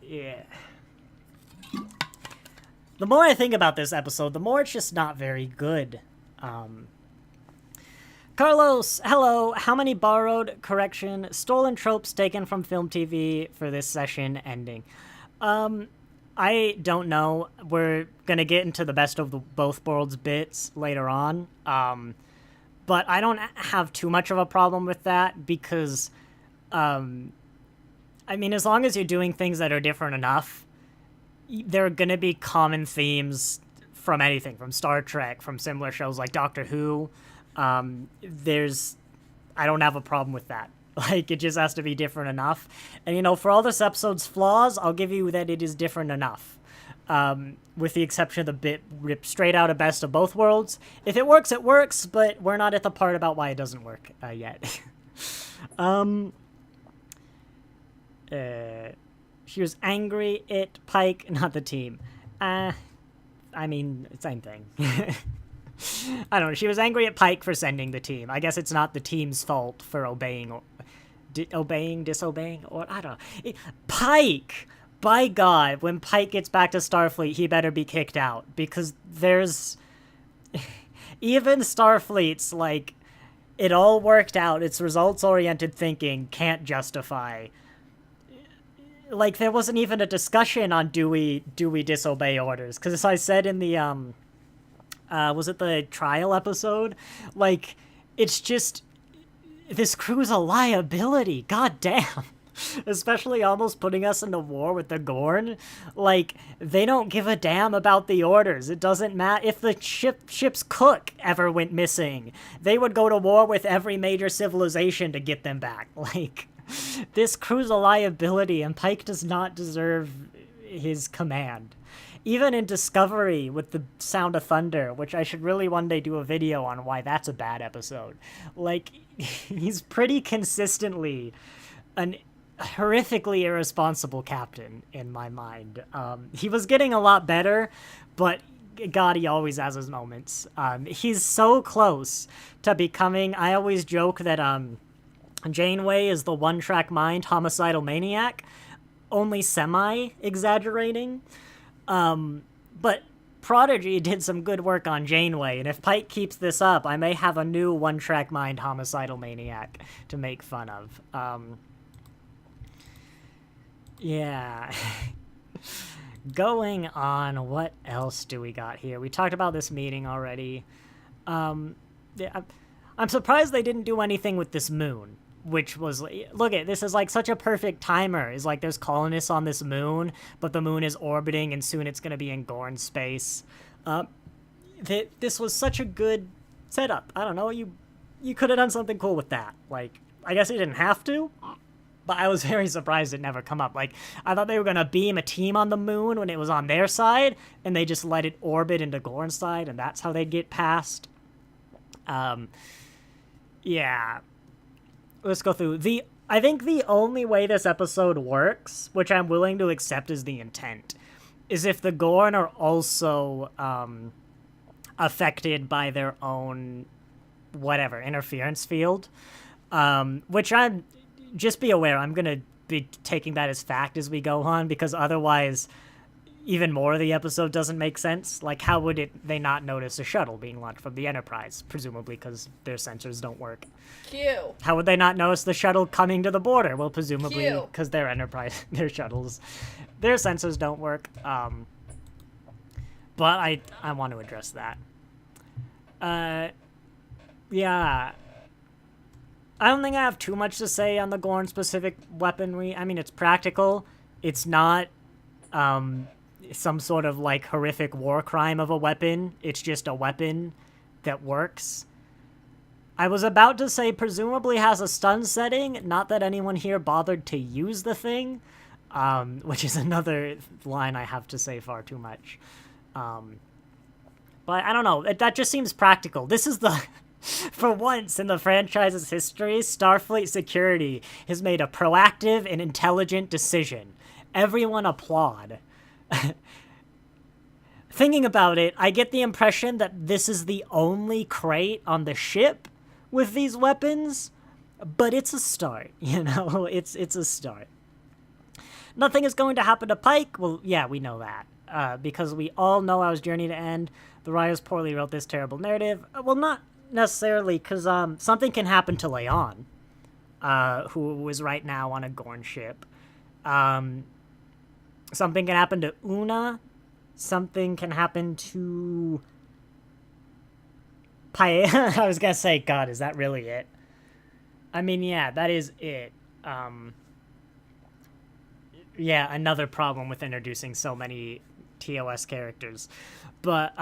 The more I think about this episode, the more it's just not very good. Carlos, hello. How many borrowed, stolen tropes taken from film TV for this session ending? I don't know. We're going to get into the best of the both worlds bits later on. But I don't have too much of a problem with that because, I mean, as long as you're doing things that are different enough, there are going to be common themes from anything, from Star Trek, from similar shows like Doctor Who. I don't have a problem with that. Like, it just has to be different enough. And, you know, for all this episode's flaws, I'll give you that it is different enough. With the exception of the bit ripped straight out of Best of Both Worlds. If it works, it works, but we're not at the part about why it doesn't work yet. She was angry at Pike, not the team. I mean, same thing. I don't know. She was angry at Pike for sending the team. I guess it's not the team's fault for disobeying, or I don't know. Pike! By God, when Pike gets back to Starfleet, he better be kicked out. Because there's... Even Starfleet's, like, it all worked out. Its results-oriented thinking can't justify... Like, there wasn't even a discussion on do we disobey orders. Because as I said in the, was it the trial episode? Like, it's just... This crew's a liability. God damn. Especially almost putting us into war with the Gorn. Like, they don't give a damn about the orders. It doesn't matter. If the ship's cook ever went missing, they would go to war with every major civilization to get them back. Like, this crew's a liability, and Pike does not deserve his command. Even in Discovery with the Sound of Thunder, which I should really one day do a video on why that's a bad episode. Like, he's pretty consistently an horrifically irresponsible captain in my mind. He was getting a lot better, but God, he always has his moments. He's so close to becoming... I always joke that Janeway is the one-track mind homicidal maniac, only semi-exaggerating. But Prodigy did some good work on Janeway, and if Pike keeps this up, I may have a new one-track mind homicidal maniac to make fun of. Yeah. Going on, what else do we got here? We talked about this meeting already. I'm surprised they didn't do anything with this moon. Which was, look at, this is like such a perfect timer. It's like there's colonists on this moon, but the moon is orbiting and soon it's going to be in Gorn space. This was such a good setup. I don't know, you could have done something cool with that. Like, I guess you didn't have to, but I was very surprised it never come up. Like, I thought they were going to beam a team on the moon when it was on their side, and they just let it orbit into Gorn's side, and that's how they'd get past. Yeah. Let's go through. I think the only way this episode works, which I'm willing to accept as the intent, is if the Gorn are also affected by their own, whatever, interference field. Which just be aware, I'm going to be taking that as fact as we go on, because otherwise even more of the episode doesn't make sense. Like, how would they not notice a shuttle being launched from the Enterprise? Presumably because their sensors don't work. Q. How would they not notice the shuttle coming to the border? Well, presumably Q. because their Enterprise, their shuttles, their sensors don't work. But I want to address that. Yeah. I don't think I have too much to say on the Gorn-specific weaponry. I mean, it's practical. It's not some sort of, like, horrific war crime of a weapon. It's just a weapon that works. I was about to say presumably has a stun setting. Not that anyone here bothered to use the thing, which is another line I have to say far too much. But I don't know. That just seems practical. This is the... For once in the franchise's history, Starfleet Security has made a proactive and intelligent decision. Everyone applaud. Thinking about it, I get the impression that this is the only crate on the ship with these weapons, but it's a start, you know? It's a start. Nothing is going to happen to Pike. Well, yeah, we know that. Because we all know how his journey to end. The writers poorly wrote this terrible narrative. Well, not necessarily, because something can happen to Leon, who is right now on a Gorn ship. Something can happen to Una. Something can happen to... Paella? I was gonna say, God, is that really it? I mean, yeah, that is it. Yeah, another problem with introducing so many TOS characters. But,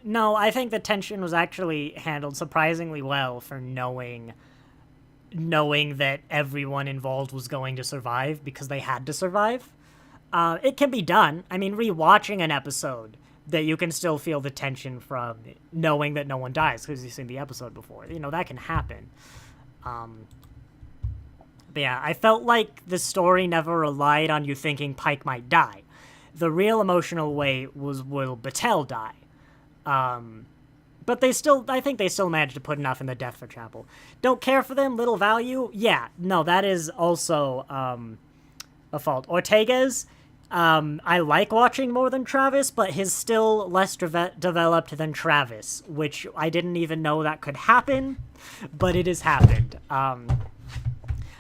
no, I think the tension was actually handled surprisingly well for knowing that everyone involved was going to survive because they had to survive. It can be done. I mean, rewatching an episode that you can still feel the tension from knowing that no one dies because you've seen the episode before. You know, that can happen. But yeah, I felt like the story never relied on you thinking Pike might die. The real emotional weight was, will Battelle die? But I think they still managed to put enough in the death for Chapel. Don't care for them, little value? Yeah, no, that is also a fault. Ortega's, I like watching more than Travis, but he's still less developed than Travis, which I didn't even know that could happen, but it has happened.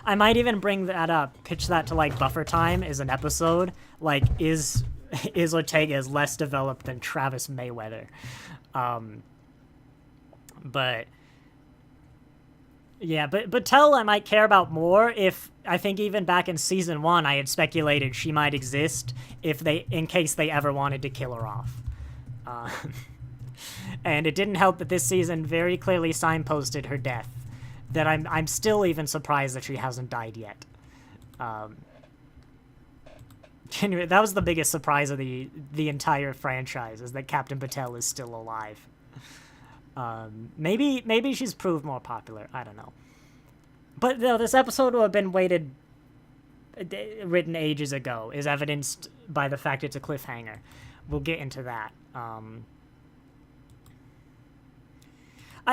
I might even bring that up, pitch that to, like, Buffer Time as an episode. Like, is Ortega is less developed than Travis Mayweather? But yeah, but Battelle I might care about more if, I think even back in season 1 I had speculated she might exist in case they ever wanted to kill her off. And it didn't help that this season very clearly signposted her death. That I'm still even surprised that she hasn't died yet. That was the biggest surprise of the entire franchise, is that Captain Battelle is still alive. Maybe she's proved more popular. I don't know. But no, this episode would have been written ages ago, is evidenced by the fact it's a cliffhanger. We'll get into that.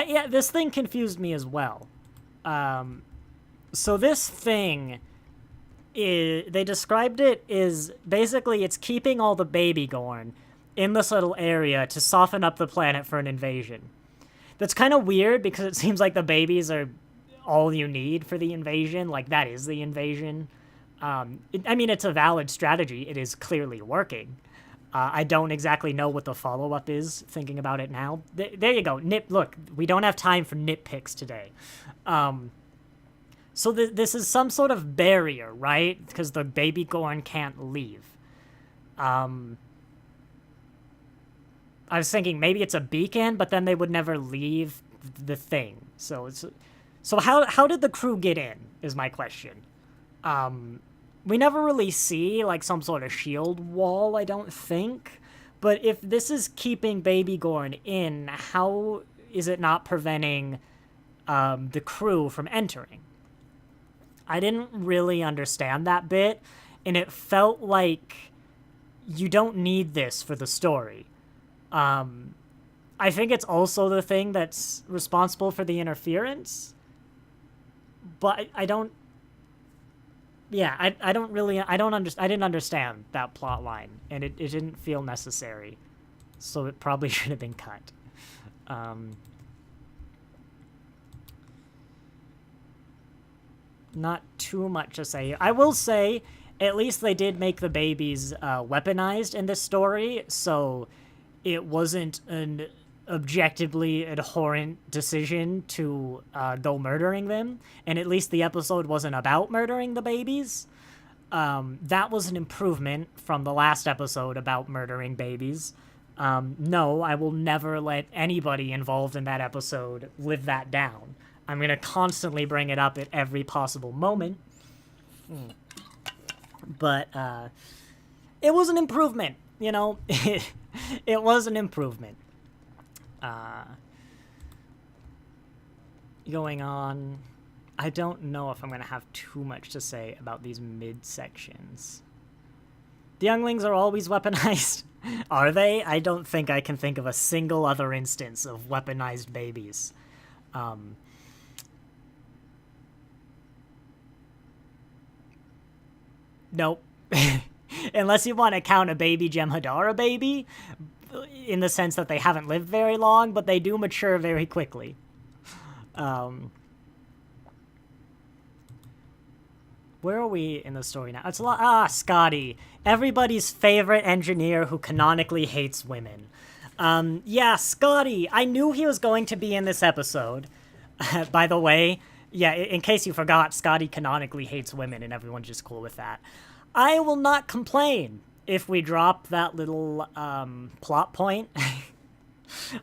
Yeah, this thing confused me as well. So this thing, they described it as, basically it's keeping all the baby Gorn in this little area to soften up the planet for an invasion. That's kind of weird because it seems like the babies are all you need for the invasion. Like, that is the invasion. I mean, it's a valid strategy. It is clearly working. I don't exactly know what the follow-up is, thinking about it now. There you go. Look, we don't have time for nitpicks today. So this is some sort of barrier, right? Because the baby Gorn can't leave. I was thinking maybe it's a beacon, but then they would never leave the thing. So how did the crew get in, is my question. We never really see, like, some sort of shield wall, I don't think. But if this is keeping baby Gorn in, how is it not preventing the crew from entering? I didn't really understand that bit, and it felt like you don't need this for the story. I think it's also the thing that's responsible for the interference, but I don't... yeah, I don't really, I don't understand, I didn't understand that plot line, and it didn't feel necessary, so it probably should have been cut. Not too much to say. I will say, at least they did make the babies weaponized in this story, so it wasn't an objectively abhorrent decision to go murdering them, and at least the episode wasn't about murdering the babies. That was an improvement from the last episode about murdering babies. No, I will never let anybody involved in that episode live that down. I'm going to constantly bring it up at every possible moment. But it was an improvement, you know? It was an improvement. Going on, I don't know if I'm going to have too much to say about these mid-sections. The younglings are always weaponized. Are they? I don't think I can think of a single other instance of weaponized babies. Nope. Unless you want to count a baby Jem'Hadar a baby, in the sense that they haven't lived very long, but they do mature very quickly. Where are we in the story now? It's a lot. Scotty. Everybody's favorite engineer who canonically hates women. Yeah, Scotty. I knew he was going to be in this episode. By the way, yeah, in case you forgot, Scotty canonically hates women and everyone's just cool with that. I will not complain if we drop that little plot point.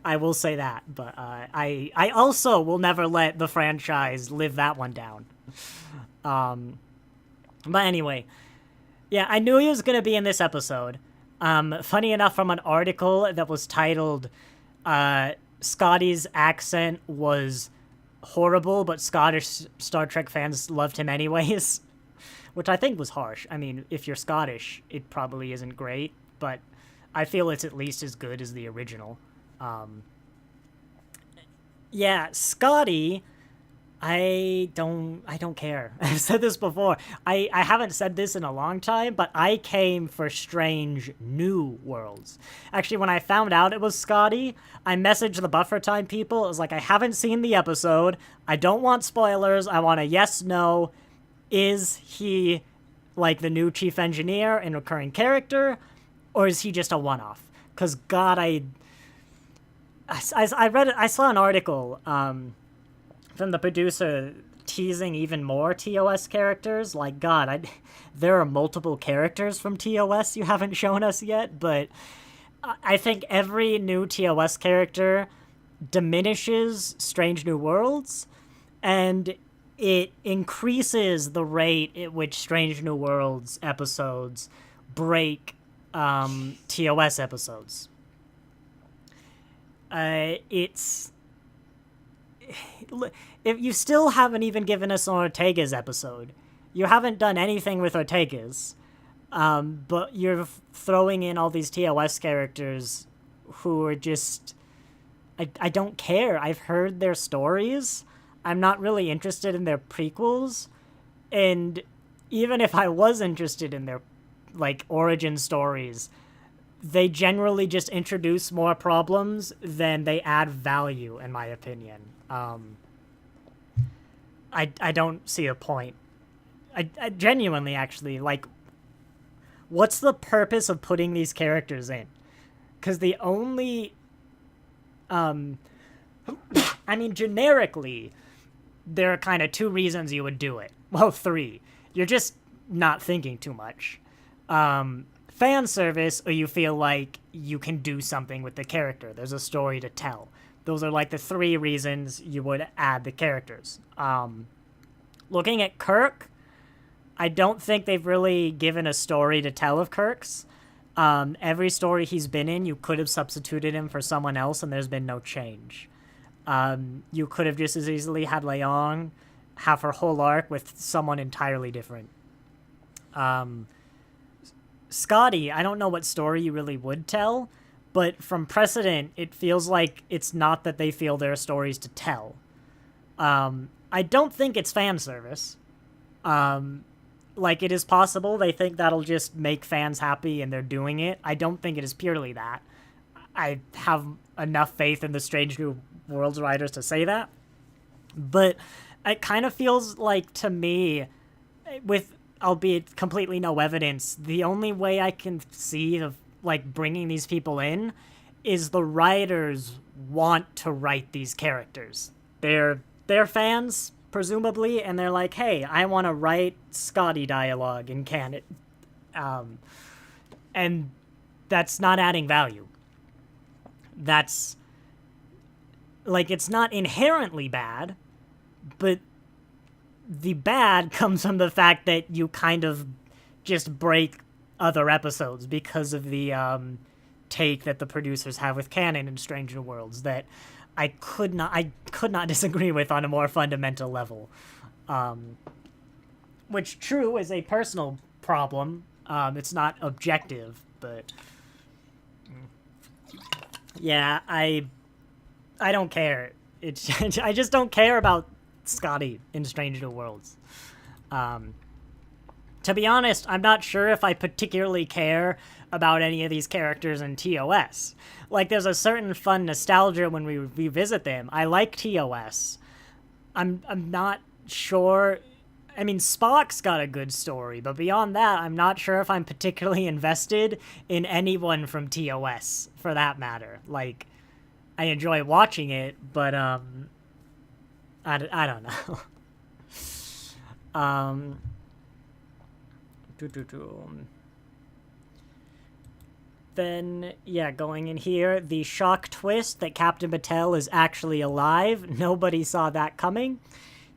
I will say that, but I also will never let the franchise live that one down. But anyway, yeah, I knew he was going to be in this episode. Funny enough, from an article that was titled Scotty's accent was horrible, but Scottish Star Trek fans loved him anyways, which I think was harsh. I mean, if you're Scottish, it probably isn't great, but I feel it's at least as good as the original. Yeah, Scotty, I don't care. I've said this before. I haven't said this in a long time, but I came for Strange New Worlds. Actually, when I found out it was Scotty, I messaged the Buffer Time people. It was like, I haven't seen the episode. I don't want spoilers. I want a yes, no. Is he like the new chief engineer and recurring character, or is he just a one-off? Because God, I read it. I saw an article from the producer teasing even more TOS characters. Like, God, there are multiple characters from TOS you haven't shown us yet, but I think every new TOS character diminishes Strange New Worlds, and it increases the rate at which Strange New Worlds episodes break TOS episodes. It's... If you still haven't even given us an Ortega's episode, you haven't done anything with Ortega's, but you're throwing in all these TOS characters who are just... I don't care. I've heard their stories. I'm not really interested in their prequels, and even if I was interested in their, like, origin stories, they generally just introduce more problems than they add value, in my opinion. I don't see a point. I genuinely, actually, like, what's the purpose of putting these characters in? Because the only, I mean, generically, there are kind of two reasons you would do it. Well, three. You're just not thinking too much. Fan service, or you feel like you can do something with the character. There's a story to tell. Those are like the three reasons you would add the characters. Looking at Kirk, I don't think they've really given a story to tell of Kirk's. Every story he's been in, you could have substituted him for someone else, and there's been no change. You could have just as easily had Leong have her whole arc with someone entirely different. Scotty, I don't know what story you really would tell, but from precedent, it feels like it's not that they feel there are stories to tell. I don't think it's fan service. like, it is possible they think that'll just make fans happy and they're doing it. I don't think it is purely that. I have enough faith in the Strange New Worlds writers to say that. But it kind of feels like, to me, with albeit completely no evidence, the only way I can see of, like, bringing these people in is the writers want to write these characters. They're fans, presumably, and they're like, hey, I want to write Scotty dialogue in canon. And that's not adding value. That's, like, it's not inherently bad, but the bad comes from the fact that you kind of just break other episodes because of the take that the producers have with canon in Strange New Worlds that I could not disagree with on a more fundamental level. Which, true, is a personal problem. It's not objective, but yeah, I don't care. It's I just don't care about Scotty in Strange New Worlds. To be honest, I'm not sure if I particularly care about any of these characters in TOS. Like, there's a certain fun nostalgia when we revisit them. I like TOS. I'm not sure. I mean, Spock's got a good story, but beyond that, I'm not sure if I'm particularly invested in anyone from TOS, for that matter. Like, I enjoy watching it, but, I don't know. Then, yeah, going in here, the shock twist that Captain Batel is actually alive. Nobody saw that coming.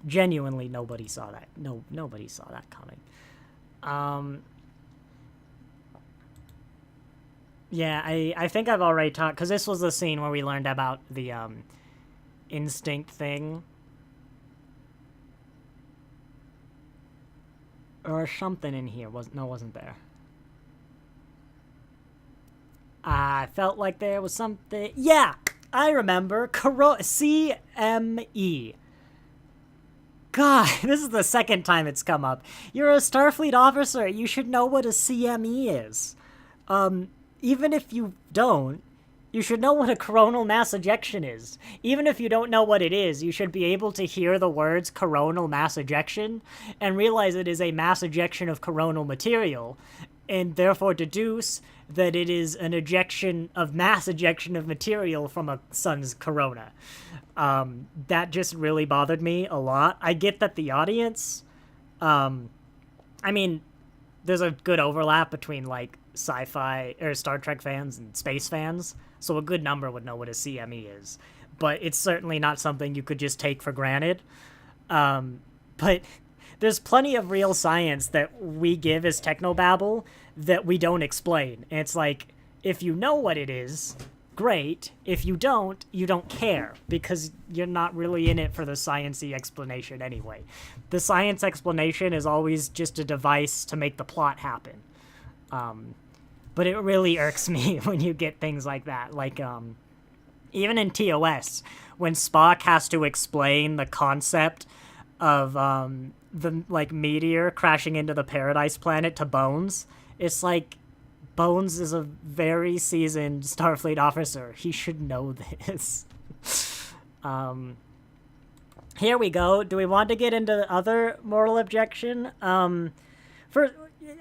Genuinely, nobody saw that. Nobody saw that coming. Yeah, I think I've already talked, because this was the scene where we learned about the, instinct thing. Or something in here. Wasn't there. I felt like there was something. Yeah, I remember. CME. God, this is the second time it's come up. You're a Starfleet officer. You should know what a CME is. Even if you don't, you should know what a coronal mass ejection is. Even if you don't know what it is, you should be able to hear the words coronal mass ejection and realize it is a mass ejection of coronal material, and therefore deduce that it is an mass ejection of material from a sun's corona. That just really bothered me a lot. I get that the audience, I mean, there's a good overlap between, like, sci-fi or Star Trek fans and space fans, so a good number would know what a CME is. But it's certainly not something you could just take for granted. But there's plenty of real science that we give as technobabble that we don't explain. And it's like, if you know what it is, great. If you don't care, because you're not really in it for the science-y explanation anyway. The science explanation is always just a device to make the plot happen. But it really irks me when you get things like that. Like, even in TOS, when Spock has to explain the concept of the, like, meteor crashing into the Paradise planet to Bones, it's like, Bones is a very seasoned Starfleet officer. He should know this. Here we go. Do we want to get into the other moral objection?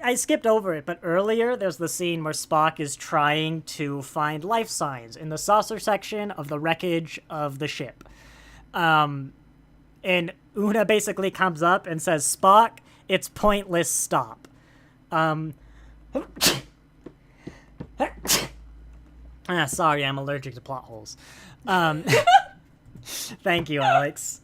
I skipped over it, but earlier there's the scene where Spock is trying to find life signs in the saucer section of the wreckage of the ship. And Una basically comes up and says, Spock, it's pointless, stop. Sorry, I'm allergic to plot holes. Thank you, Alex.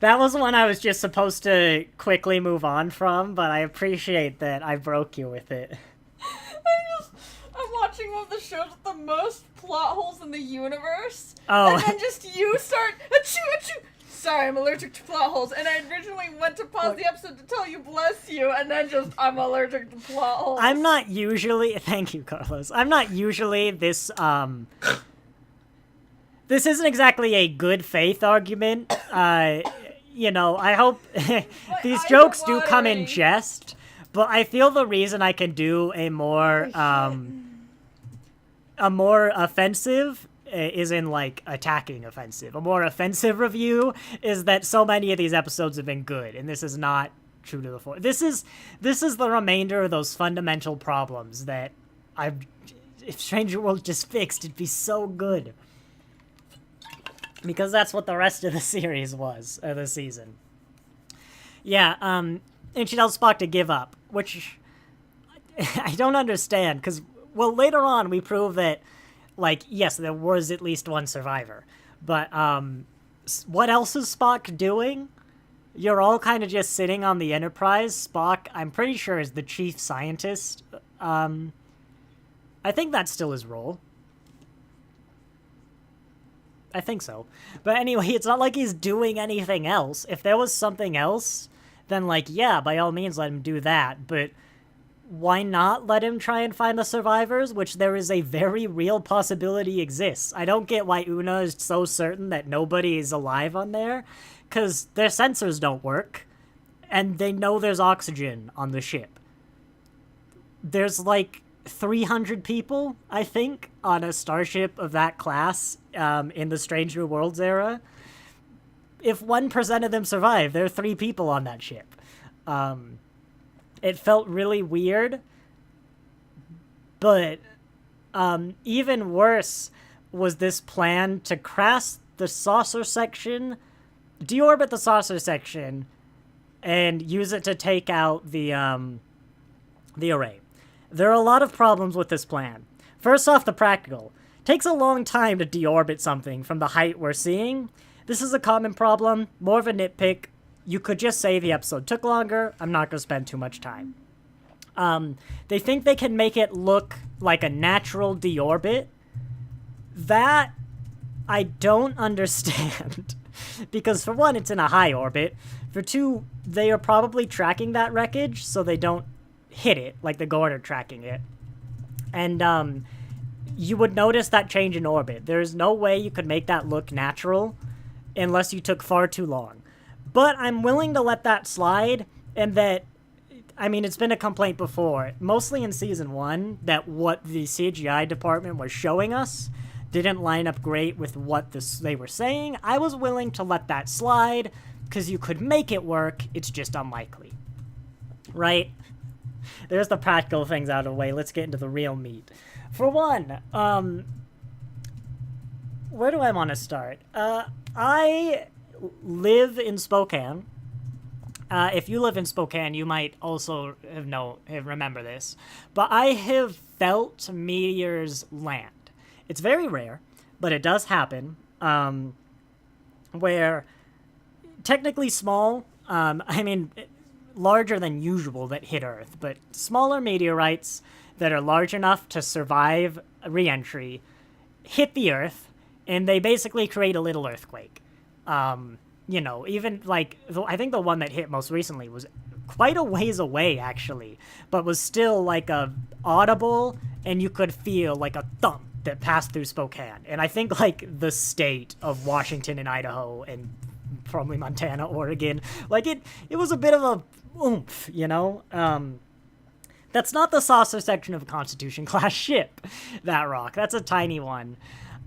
That was one I was just supposed to quickly move on from, but I appreciate that I broke you with it. I'm watching one of the shows with the most plot holes in the universe. Oh. And then just you start, achoo, achoo. Sorry, I'm allergic to plot holes. And I originally went to pause the episode to tell you bless you, and then just, I'm allergic to plot holes. I'm not usually, thank you, Carlos. I'm not usually this, this isn't exactly a good faith argument. you know, I hope these eyes are jokes do come in watering. jest, but I feel the reason I can do a more offensive is in like attacking offensive. A more offensive review is that so many of these episodes have been good, and this is not true to the form. This is the remainder of those fundamental problems that if Stranger World just fixed, it'd be so good. Because that's what the rest of the series was, or the season. Yeah, and she tells Spock to give up, which I don't understand, because, well, later on we prove that, like, yes, there was at least one survivor, but, what else is Spock doing? You're all kind of just sitting on the Enterprise. Spock, I'm pretty sure, is the chief scientist. I think that's still his role. I think so. But anyway, it's not like he's doing anything else. If there was something else, then, like, yeah, by all means, let him do that. But why not let him try and find the survivors, which there is a very real possibility exists? I don't get why Una is so certain that nobody is alive on there, because their sensors don't work, and they know there's oxygen on the ship. There's, like, 300 people, I think, on a starship of that class in the Strange New Worlds era. If 1% of them survive, there are 3 people on that ship. It felt really weird, but even worse was this plan to crash the saucer section, deorbit the saucer section, and use it to take out the array. There are a lot of problems with this plan. First off, the practical. Takes a long time to deorbit something from the height we're seeing. This is a common problem, more of a nitpick. You could just say the episode took longer. I'm not going to spend too much time. They think they can make it look like a natural deorbit. That I don't understand. Because for one, it's in a high orbit. For two, they are probably tracking that wreckage so they don't hit it like the Gorn are tracking it. And you would notice that change in orbit. There's no way you could make that look natural unless you took far too long. But I'm willing to let that slide, and that, I mean, it's been a complaint before, mostly in Season 1, that what the CGI department was showing us didn't line up great with what they were saying. I was willing to let that slide, because you could make it work, it's just unlikely. Right? There's the practical things out of the way. Let's get into the real meat. For one, where do I want to start? I live in Spokane. If you live in Spokane, you might also remember this. But I have felt meteors land. It's very rare, but it does happen. Where technically small, I mean, larger than usual that hit Earth, but smaller meteorites that are large enough to survive re-entry hit the Earth, and they basically create a little earthquake. You know, even like, I think the one that hit most recently was quite a ways away, actually, but was still like a audible, and you could feel like a thump that passed through Spokane. And I think like the state of Washington and Idaho and probably Montana, Oregon, like it was a bit of a oomph, you know? That's not the saucer section of a Constitution class ship, that rock. That's a tiny one.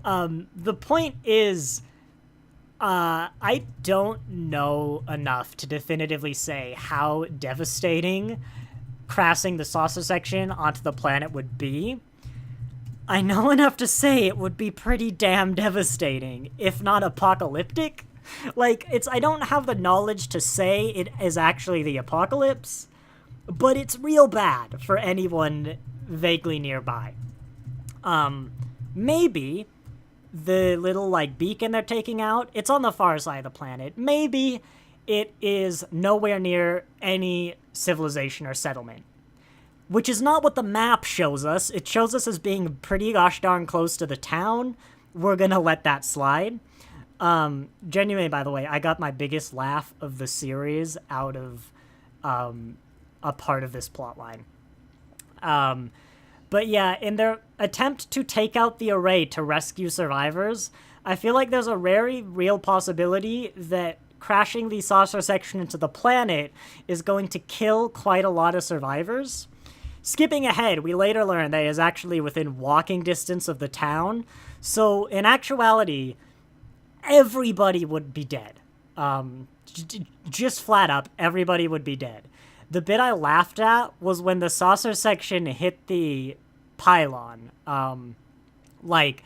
The point is, I don't know enough to definitively say how devastating crashing the saucer section onto the planet would be. I know enough to say it would be pretty damn devastating, if not apocalyptic. Like, I don't have the knowledge to say it is actually the apocalypse, but it's real bad for anyone vaguely nearby. Maybe the little, like, beacon they're taking out, it's on the far side of the planet. Maybe it is nowhere near any civilization or settlement. Which is not what the map shows us. It shows us as being pretty gosh darn close to the town. We're gonna let that slide. Genuinely, by the way, I got my biggest laugh of the series out of a part of this plotline. But yeah, in their attempt to take out the array to rescue survivors, I feel like there's a very real possibility that crashing the saucer section into the planet is going to kill quite a lot of survivors. Skipping ahead, we later learn that it is actually within walking distance of the town. So, in actuality, everybody would be dead. Just flat up, everybody would be dead. The bit I laughed at was when the saucer section hit the pylon. Like,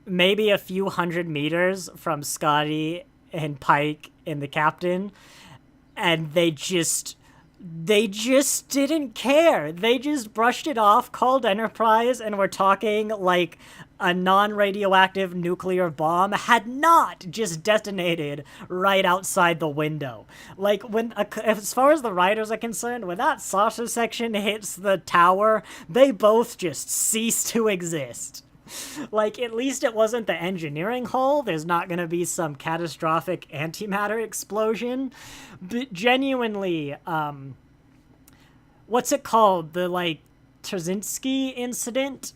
maybe a few hundred meters from Scotty and Pike and the captain, and they just didn't care. They just brushed it off, called Enterprise, and were talking like a non-radioactive nuclear bomb had not just detonated right outside the window. Like, as far as the writers are concerned, when that saucer section hits the tower, they both just cease to exist. Like, at least it wasn't the engineering hull. There's not going to be some catastrophic antimatter explosion. But genuinely, what's it called? The, like, Trzynski incident?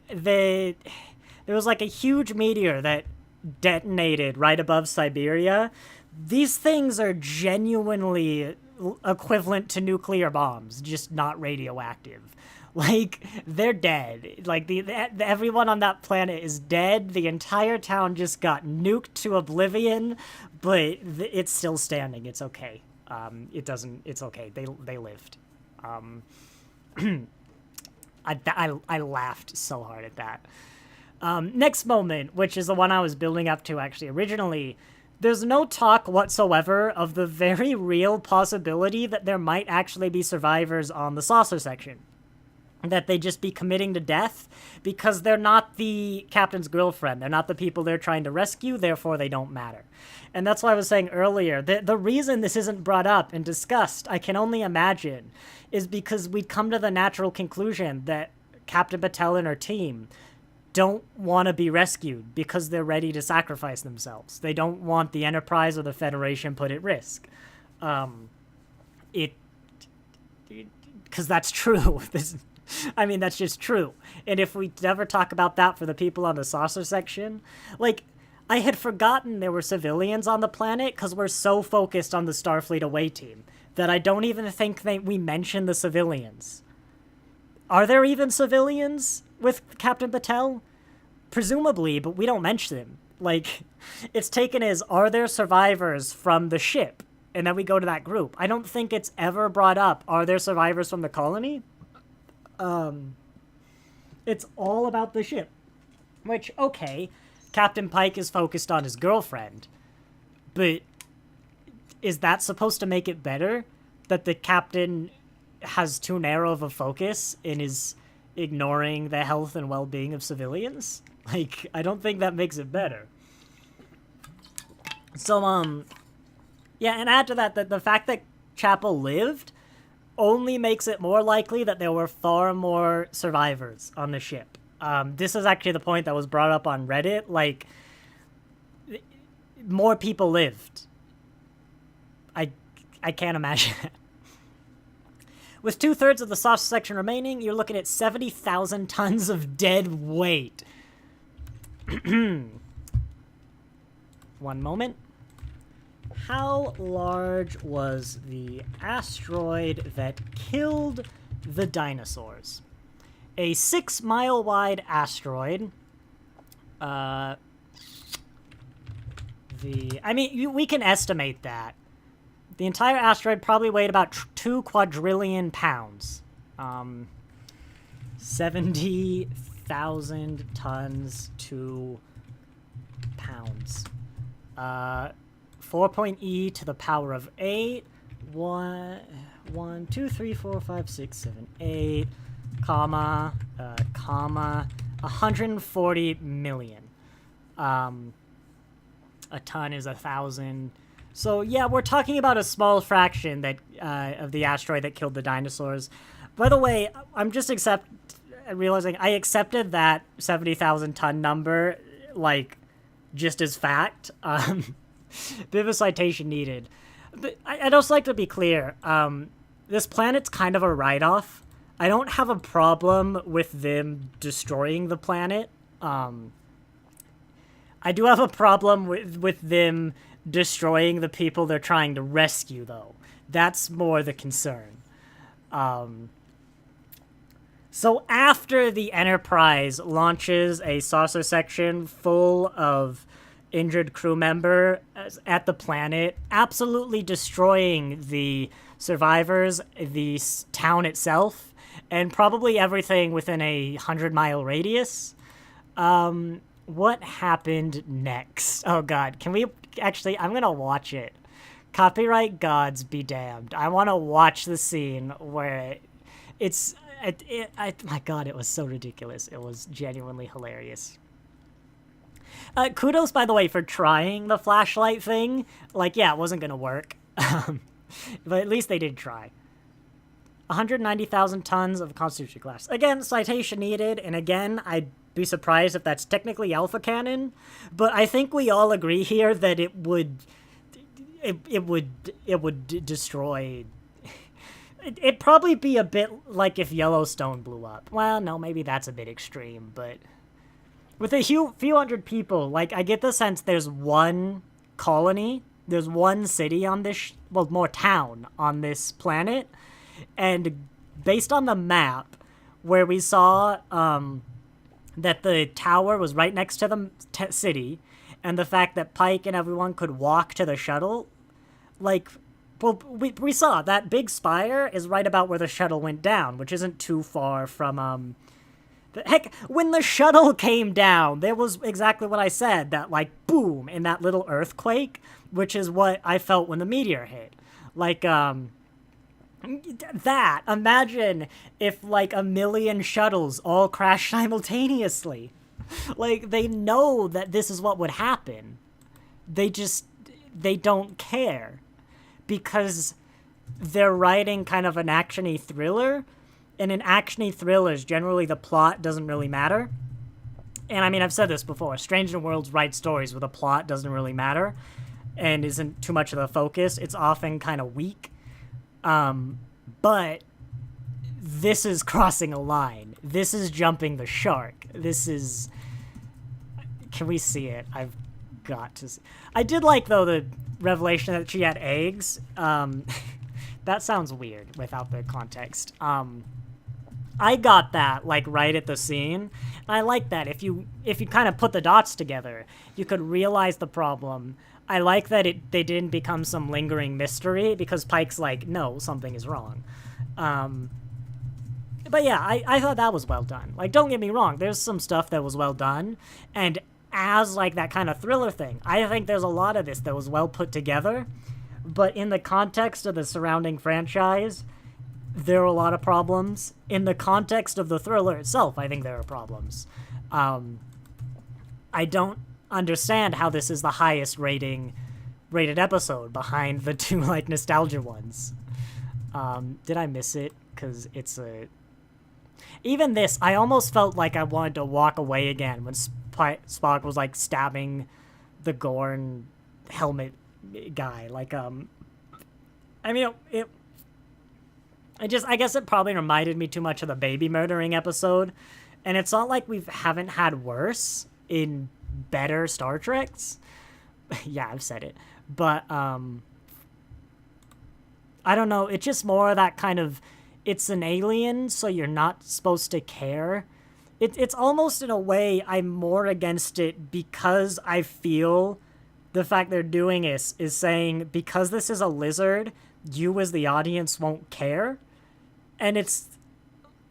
There was, like, a huge meteor that detonated right above Siberia. These things are genuinely equivalent to nuclear bombs, just not radioactive. Like, they're dead. Like, everyone on that planet is dead. The entire town just got nuked to oblivion, but it's still standing. It's okay. It's okay. They lived. I laughed so hard at that. Next moment, which is the one I was building up to actually originally, there's no talk whatsoever of the very real possibility that there might actually be survivors on the saucer section. That they just be committing to death because they're not the captain's girlfriend. They're not the people they're trying to rescue, therefore they don't matter. And that's why I was saying earlier, the reason this isn't brought up and discussed, I can only imagine, is because we'd come to the natural conclusion that Captain Patel and her team don't want to be rescued because they're ready to sacrifice themselves. They don't want the Enterprise or the Federation put at risk. Because that's true. That's just true. And if we never talk about that for the people on the saucer section, like, I had forgotten there were civilians on the planet because we're so focused on the Starfleet away team that I don't even think we mention the civilians. Are there even civilians with Captain Patel? Presumably, but we don't mention them. Like, it's taken as, are there survivors from the ship? And then we go to that group. I don't think it's ever brought up, are there survivors from the colony? It's all about the ship. Which, okay, Captain Pike is focused on his girlfriend, but is that supposed to make it better? That the captain has too narrow of a focus and is ignoring the health and well-being of civilians? Like, I don't think that makes it better. So, yeah, and add to that, the fact that Chapel lived only makes it more likely that there were far more survivors on the ship. This is actually the point that was brought up on Reddit. Like, more people lived. I can't imagine it. With 2/3 of the soft section remaining, you're looking at 70,000 tons of dead weight. One moment. How large was the asteroid that killed the dinosaurs? A 6-mile wide asteroid. We can estimate that. The entire asteroid probably weighed about 2 quadrillion pounds. 70,000 tons to pounds. 4.e to the power of 8. 1, 2, 3, 4, 5, 6, 7, 8, comma, 140 million. A ton is 1,000. So yeah, we're talking about a small fraction that of the asteroid that killed the dinosaurs. By the way, I'm just realizing I accepted that 70,000 ton number, like, just as fact. Bit of a citation needed. But I'd also like to be clear. This planet's kind of a write-off. I don't have a problem with them destroying the planet. I I do have a problem with them destroying the people they're trying to rescue, though. That's more the concern. So after the Enterprise launches a saucer section full of injured crew member at the planet, absolutely destroying the survivors, the town itself, and probably everything within a 100-mile radius, what happened next? Oh god, can we actually, I'm gonna watch it. Copyright gods be damned. I want to watch the scene where my god, it was so ridiculous. It was genuinely hilarious. Kudos, by the way, for trying the flashlight thing. Like, yeah, it wasn't gonna work. But at least they did try. 190,000 tons of Constitution class. Again, citation needed, and again, I'd be surprised if that's technically alpha canon, but I think we all agree here that it would destroy. It'd probably be a bit like if Yellowstone blew up. Well, no, maybe that's a bit extreme, but with a few hundred people, like, I get the sense there's one colony, there's one city on this, well, more town on this planet, and based on the map, where we saw that the tower was right next to the city, and the fact that Pike and everyone could walk to the shuttle, like, well, we saw that big spire is right about where the shuttle went down, which isn't too far from, heck, when the shuttle came down, there was exactly what I said, that, like, boom, in that little earthquake, which is what I felt when the meteor hit. Like, that, imagine if, like, 1,000,000 shuttles all crash simultaneously. Like, they know that this is what would happen. They don't care. Because they're writing kind of an action-y thriller, and in action-y thrillers, generally the plot doesn't really matter. And I mean, I've said this before, Strange New Worlds write stories where the plot doesn't really matter, and isn't too much of the focus. It's often kind of weak. But this is crossing a line. This is jumping the shark. This is... Can we see it? I've got to see. I did like, though, the revelation that she had eggs. That sounds weird without the context. I got that, like, right at the scene. I like that. If you kind of put the dots together, you could realize the problem. I like that they didn't become some lingering mystery, because Pike's like, no, something is wrong. But yeah, I thought that was well done. Like, don't get me wrong, there's some stuff that was well done, and as, like, that kind of thriller thing, I think there's a lot of this that was well put together, but in the context of the surrounding franchise, there are a lot of problems. In the context of the thriller itself, I think there are problems. I don't understand how this is the highest rated episode behind the two, like, nostalgia ones. Did I miss it? Because it's a... Even this, I almost felt like I wanted to walk away again when Spock was, like, stabbing the Gorn helmet guy. Like, I mean, I guess it probably reminded me too much of the baby murdering episode, and it's not like we haven't had worse in better Star Treks. Yeah, I've said it. But, I don't know, it's just more of that kind of, it's an alien, so you're not supposed to care. It's almost, in a way, I'm more against it because I feel the fact they're doing is saying, because this is a lizard, you as the audience won't care. And it's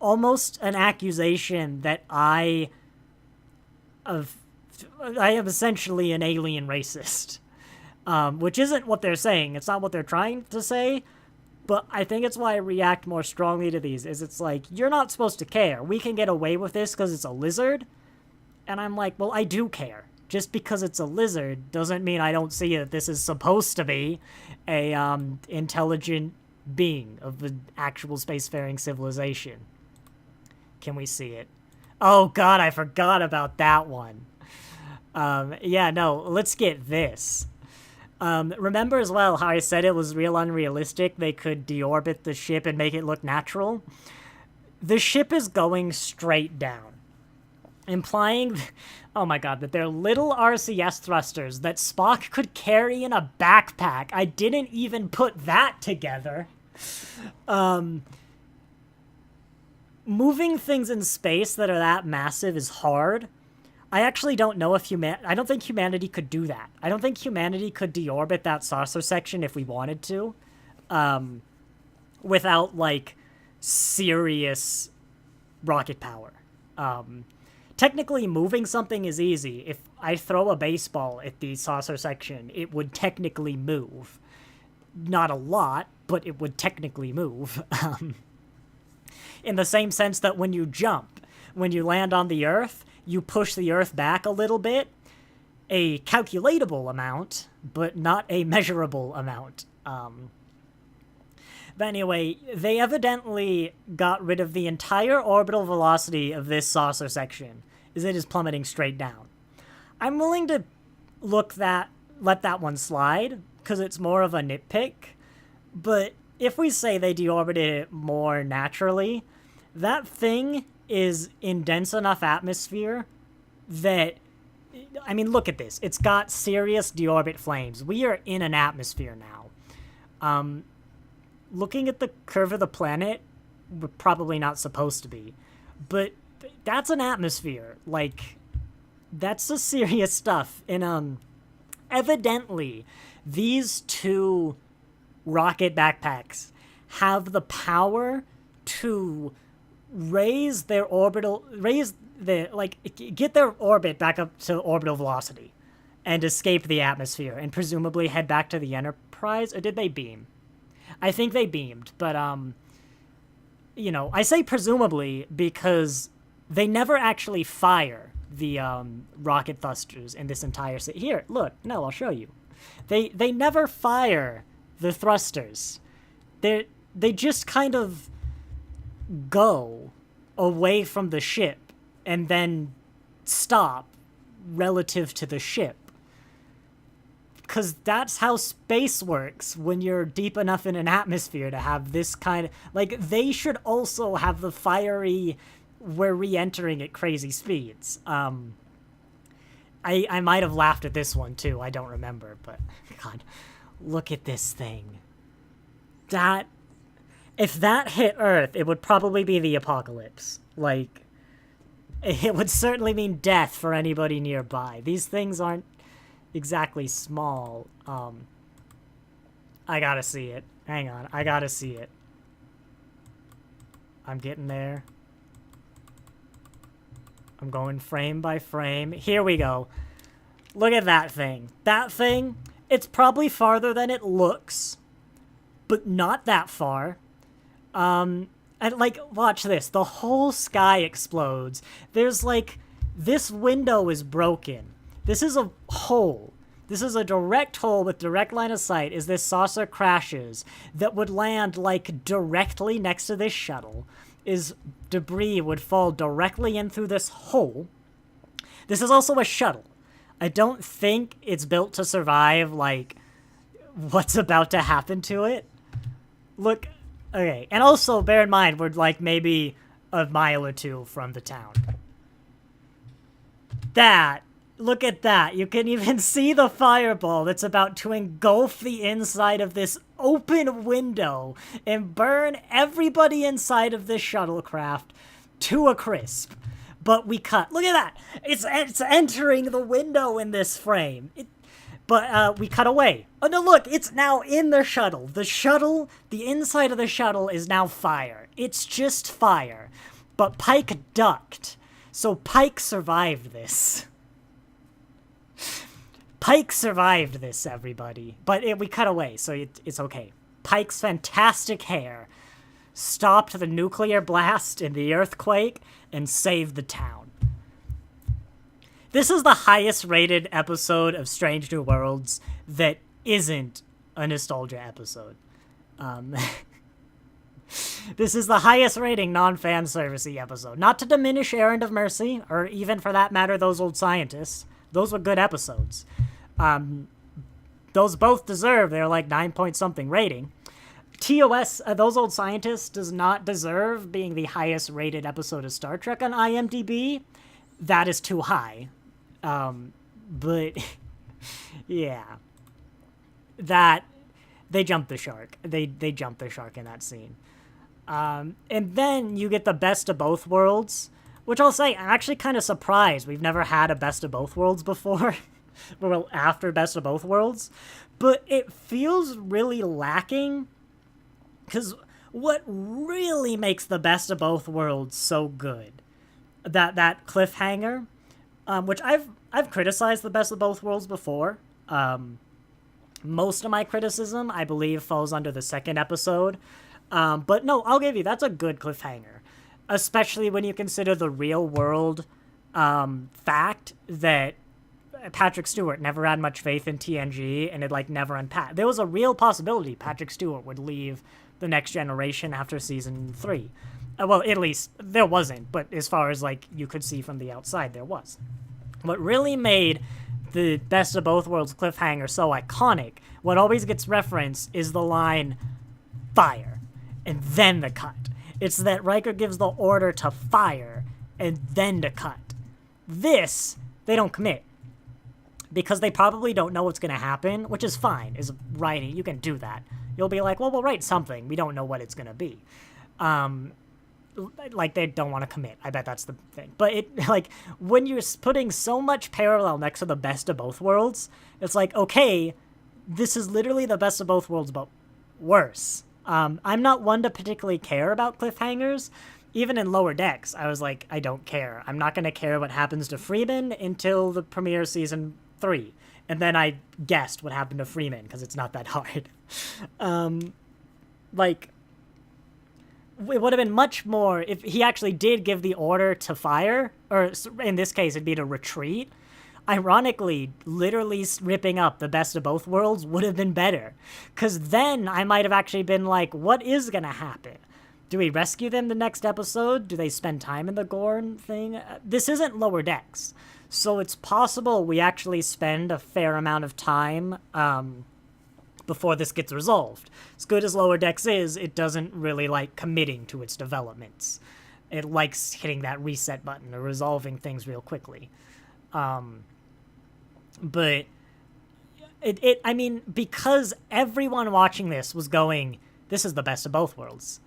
almost an accusation that I am essentially an alien racist. Which isn't what they're saying. It's not what they're trying to say. But I think it's why I react more strongly to these, is it's like, you're not supposed to care. We can get away with this because it's a lizard. And I'm like, well, I do care. Just because it's a lizard doesn't mean I don't see that this is supposed to be a intelligent being of the actual spacefaring civilization. Can we see it? Oh god, I forgot about that one. Yeah, no, let's get this. Remember as well how I said it was real unrealistic? They could deorbit the ship and make it look natural? The ship is going straight down. implying, oh my god, that they're little RCS thrusters that Spock could carry in a backpack. I didn't even put that together. Moving things in space that are that massive is hard. I actually don't know if I don't think humanity could do that. I don't think humanity could deorbit that saucer section if we wanted to, without, like, serious rocket power. Technically, moving something is easy. If I throw a baseball at the saucer section, it would technically move. Not a lot, but it would technically move. In the same sense that when you jump, when you land on the Earth, you push the Earth back a little bit. A calculatable amount, but not a measurable amount. But anyway, they evidently got rid of the entire orbital velocity of this saucer section, as it is plummeting straight down. I'm willing to let that one slide, because it's more of a nitpick, but if we say they deorbited it more naturally, that thing is in dense enough atmosphere that, I mean, look at this. It's got serious deorbit flames. We are in an atmosphere now. Looking at the curve of the planet, we're probably not supposed to be. But that's an atmosphere. Like, that's the serious stuff. And, evidently, these two rocket backpacks have the power to get their orbit back up to orbital velocity and escape the atmosphere and presumably head back to the Enterprise. Or did they beam? I think they beamed, but, you know, I say presumably because they never actually fire the, rocket thrusters in this entire Here, look, no, I'll show you. They never fire the thrusters. They just kind of go away from the ship and then stop relative to the ship. Because that's how space works when you're deep enough in an atmosphere to have this kind of... Like, they should also have the fiery... We're re-entering at crazy speeds. I might have laughed at this one, too. I don't remember, but... God, look at this thing. If that hit Earth, it would probably be the apocalypse. Like, it would certainly mean death for anybody nearby. These things aren't exactly small. I gotta see it. Hang on, I gotta see it. I'm getting there. I'm going frame by frame. Here we go. Look at that thing. That thing, it's probably farther than it looks, but not that far. And, like, watch this. The whole sky explodes. There's, like, this window is broken. This is a hole. This is a direct hole with direct line of sight as this saucer crashes that would land, like, directly next to this shuttle. Debris would fall directly in through this hole. This is also a shuttle. I don't think it's built to survive, like, what's about to happen to it. Look, okay. And also, bear in mind, we're, like, maybe a mile or two from the town. Look at that. You can even see the fireball that's about to engulf the inside of this open window and burn everybody inside of this shuttlecraft to a crisp. But we cut. Look at that. It's entering the window in this frame. But we cut away. Oh, no, look. It's now in the shuttle. The inside of the shuttle is now fire. It's just fire. But Pike ducked. So Pike survived this. Pike survived this, everybody. But we cut away, so it's okay. Pike's fantastic hair stopped the nuclear blast and the earthquake and saved the town. This is the highest rated episode of Strange New Worlds that isn't a nostalgia episode. This is the highest rating non-fan servicey episode. Not to diminish Errand of Mercy, or even for that matter, Those Old Scientists. Those were good episodes. Those both deserve their, like, 9-point-something rating. TOS, Those Old Scientists, does not deserve being the highest rated episode of Star Trek on IMDb. that is too high. But yeah, that they jumped the shark. They jumped the shark in that scene. And then you get the best of both worlds, which I'll say I'm actually kind of surprised we've never had a best of both worlds before. Well, after best of both worlds, but it feels really lacking because what really makes the best of both worlds so good, that cliffhanger, which I've criticized the best of both worlds before. Most of my criticism, I believe, falls under the second episode. But no, I'll give you, that's a good cliffhanger. Especially when you consider the real world fact that Patrick Stewart never had much faith in TNG and it never unpacked. There was a real possibility Patrick Stewart would leave the Next Generation after season 3. Well, at least there wasn't, but as far as you could see from the outside, there was. What really made the best of both worlds cliffhanger so iconic, what always gets referenced is the line, fire, and then the cut. It's that Riker gives the order to fire and then to cut. This, they don't commit. Because they probably don't know what's going to happen, which is fine, is writing. You can do that. You'll be like, well, we'll write something. We don't know what it's going to be. They don't want to commit. I bet that's the thing. But when you're putting so much parallel next to the best of both worlds, it's okay, this is literally the best of both worlds, but worse. I'm not one to particularly care about cliffhangers. Even in Lower Decks, I was like, I don't care. I'm not going to care what happens to Freeman until the premiere season 3. And then I guessed what happened to Freeman, because it's not that hard. It would have been much more if he actually did give the order to fire, or in this case, it'd be to retreat. Ironically, literally ripping up the best of both worlds would have been better. Because then I might have actually been like, what is going to happen? Do we rescue them the next episode? Do they spend time in the Gorn thing? This isn't Lower Decks. So it's possible we actually spend a fair amount of time before this gets resolved. As good as Lower Decks is, it doesn't really like committing to its developments. It likes hitting that reset button or resolving things real quickly. But I mean, because everyone watching this was going, this is the best of both worlds.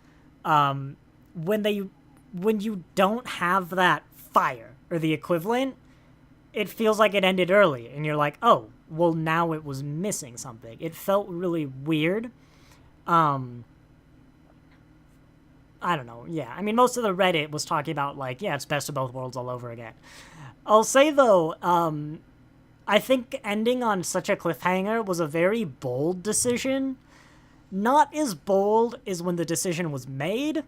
When you don't have that fire or the equivalent, it feels like it ended early, and you're like, oh, well, now it was missing something. It felt really weird. I don't know. Yeah, I mean, most of the Reddit was talking about yeah, it's best of both worlds all over again. I'll say though, I think ending on such a cliffhanger was a very bold decision. Not as bold as when the decision was made,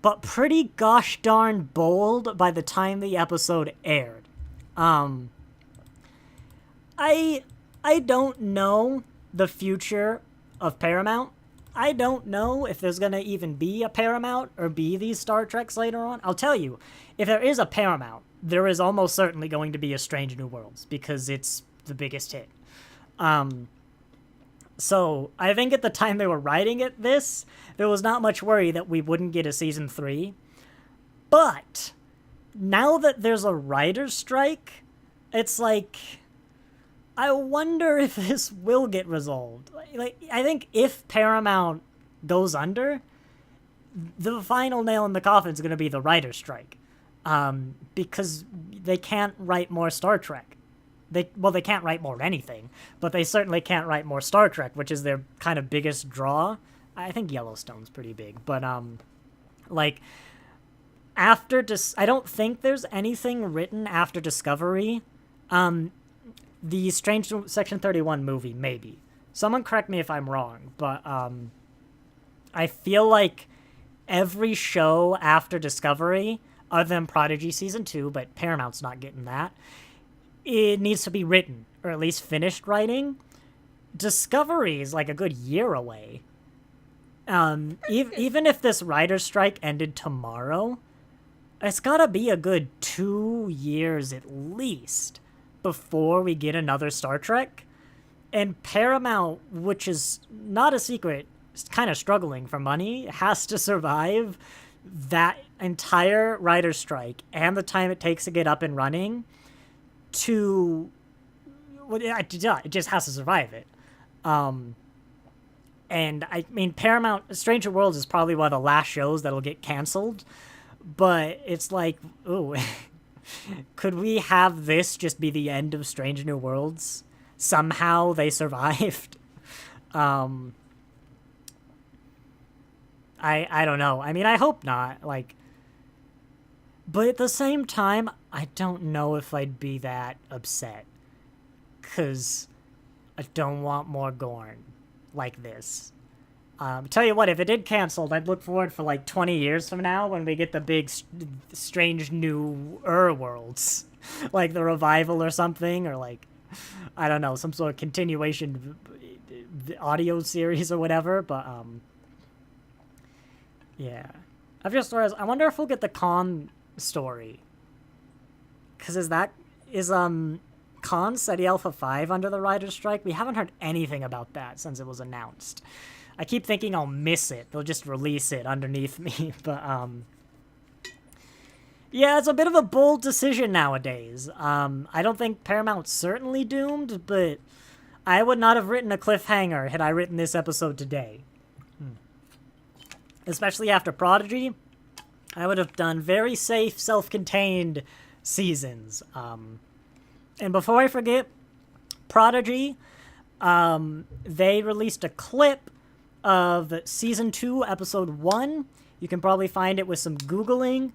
but pretty gosh darn bold by the time the episode aired. I don't know the future of Paramount. I don't know if there's going to even be a Paramount or be these Star Treks later on. I'll tell you, if there is a Paramount, there is almost certainly going to be a Strange New Worlds because it's the biggest hit. So I think at the time they were writing this, there was not much worry that we wouldn't get a season 3. But now that there's a writer's strike, it's I wonder if this will get resolved. I think if Paramount goes under, the final nail in the coffin is going to be the writer's strike. Because they can't write more Star Trek. They can't write more anything, but they certainly can't write more Star Trek, which is their kind of biggest draw. I think Yellowstone's pretty big, but after I don't think there's anything written after Discovery. The Strange Section 31 movie, maybe. Someone correct me if I'm wrong, but I feel like every show after Discovery, other than Prodigy Season 2, but Paramount's not getting that, it needs to be written, or at least finished writing. Discovery is a good year away. Even if this writer's strike ended tomorrow, it's gotta be a good 2 years at least before we get another Star Trek. And Paramount, which is not a secret, is kind of struggling for money, has to survive that entire writer's strike and the time it takes to get up and running to, well, it just has to survive it. And I mean, Paramount, Stranger Worlds is probably one of the last shows that'll get canceled, but it's like, ooh, could we have this just be the end of Strange New Worlds? Somehow they survived. I don't know. I mean, I hope not. Like, but at the same time, I don't know if I'd be that upset, cause I don't want more Gorn like this. Tell you what, if it did canceled, I'd look forward for like 20 years from now when we get the big strange new worlds, like the revival or something, or like, I don't know, some sort of continuation audio series or whatever. But yeah, I've just realized, I wonder if we'll get the Khan story, because is Khan SETI Alpha 5 under the writer's strike? We haven't heard anything about that since it was announced. I keep thinking I'll miss it. They'll just release it underneath me. But, yeah, it's a bit of a bold decision nowadays. I don't think Paramount's certainly doomed, but I would not have written a cliffhanger had I written this episode today. Especially after Prodigy, I would have done very safe, self-contained seasons. And before I forget, Prodigy, they released a clip of Season 2, Episode 1. You can probably find it with some Googling.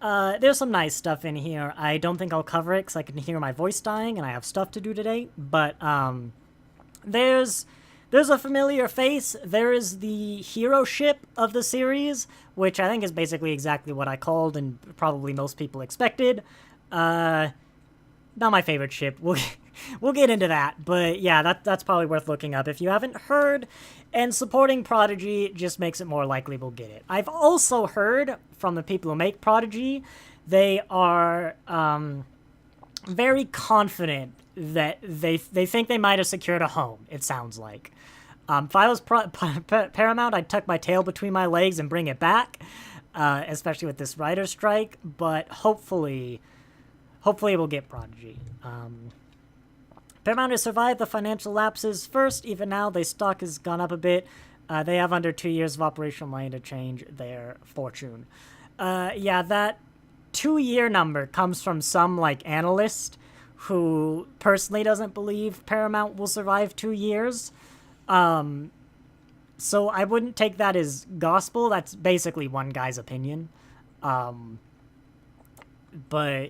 There's some nice stuff in here. I don't think I'll cover it because I can hear my voice dying and I have stuff to do today. But there's a familiar face. There is the hero ship of the series, which I think is basically exactly what I called and probably most people expected. Not my favorite ship. We'll get into that, but yeah, that's probably worth looking up if you haven't heard, and supporting Prodigy just makes it more likely we'll get it. I've also heard from the people who make Prodigy, they are very confident that they think they might have secured a home, it sounds like. If I was Paramount, I'd tuck my tail between my legs and bring it back, especially with this writer's strike, but hopefully we'll get Prodigy. Paramount has survived the financial lapses first. Even now, their stock has gone up a bit. They have under 2 years of operational money to change their fortune. Yeah, that 2-year number comes from some, like, analyst who personally doesn't believe Paramount will survive 2 years. So I wouldn't take that as gospel. That's basically one guy's opinion. But,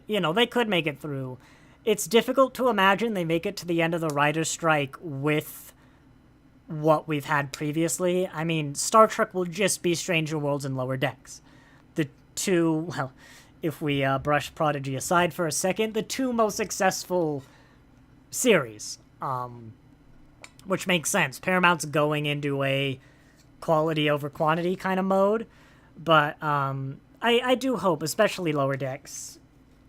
you know, they could make it through. It's difficult to imagine they make it to the end of the writer's strike with what we've had previously. I mean, Star Trek will just be Stranger Worlds and Lower Decks. The two, well, if we brush Prodigy aside for a second, the two most successful series. Which makes sense. Paramount's going into a quality over quantity kind of mode. But I do hope, especially Lower Decks,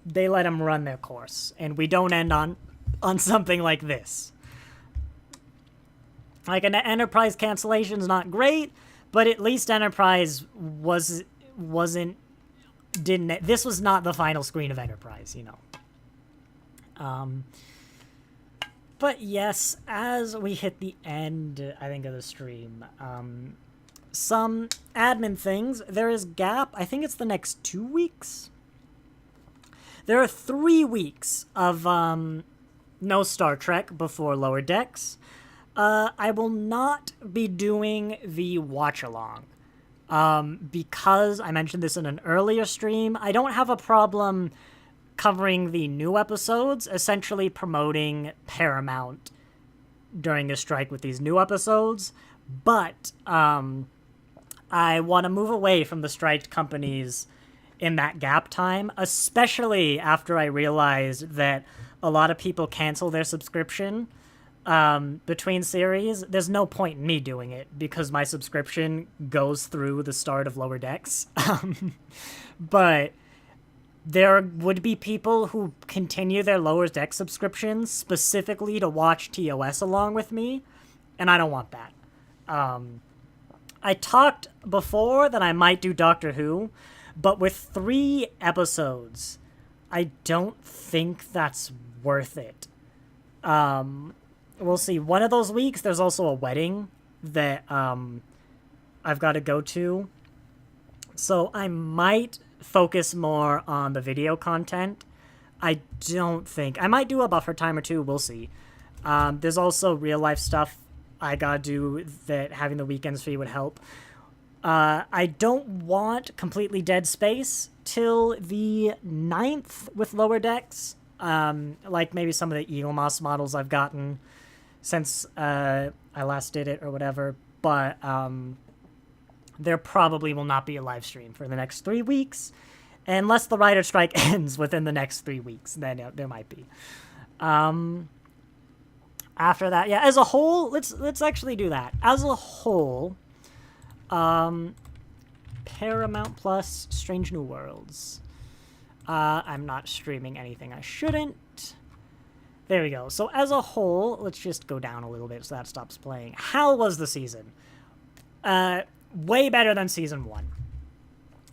they let them run their course, and we don't end on something like this. Like, an Enterprise cancellation's not great, but at least Enterprise this was not the final screen of Enterprise, you know. But yes, as we hit the end, I think, of the stream, some admin things. There is gap. I think it's the next 2 weeks. There are 3 weeks of no Star Trek before Lower Decks. I will not be doing the watch-along. Because I mentioned this in an earlier stream, I don't have a problem covering the new episodes, essentially promoting Paramount during the strike with these new episodes. But I want to move away from the striked companies in that gap time, especially after I realized that a lot of people cancel their subscription between series. There's no point in me doing it because my subscription goes through the start of Lower Decks. But there would be people who continue their Lower Decks subscriptions specifically to watch TOS along with me, and I don't want that. I talked before that I might do Doctor Who, but with 3 episodes, I don't think that's worth it. We'll see. One of those weeks, there's also a wedding that I've got to go to. So I might focus more on the video content. I don't think. I might do a buffer time or 2. We'll see. There's also real life stuff I gotta do that having the weekends free would help. I don't want completely dead space till the 9th with lower decks. Like maybe some of the Eagle Moss models I've gotten since I last did it or whatever. But there probably will not be a live stream for the next 3 weeks. Unless the writer strike ends within the next 3 weeks, then there might be. After that, yeah, as a whole, let's actually do that. As a whole, Paramount Plus, Strange New Worlds. I'm not streaming anything I shouldn't. There we go. So as a whole, let's just go down a little bit so that stops playing. How was the season? Way better than Season 1.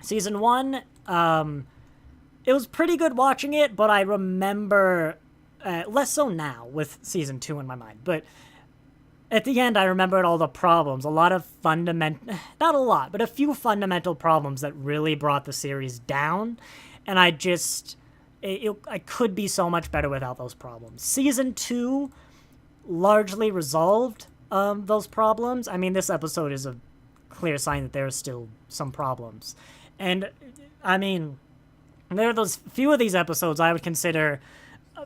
Season 1, it was pretty good watching it, but I remember... less so now with Season 2 in my mind, but at the end I remembered all the problems, a lot of not a lot, but a few fundamental problems that really brought the series down, and I could be so much better without those problems. Season 2 largely resolved those problems. I mean, this episode is a clear sign that there are still some problems, and I mean, there are those few of these episodes I would consider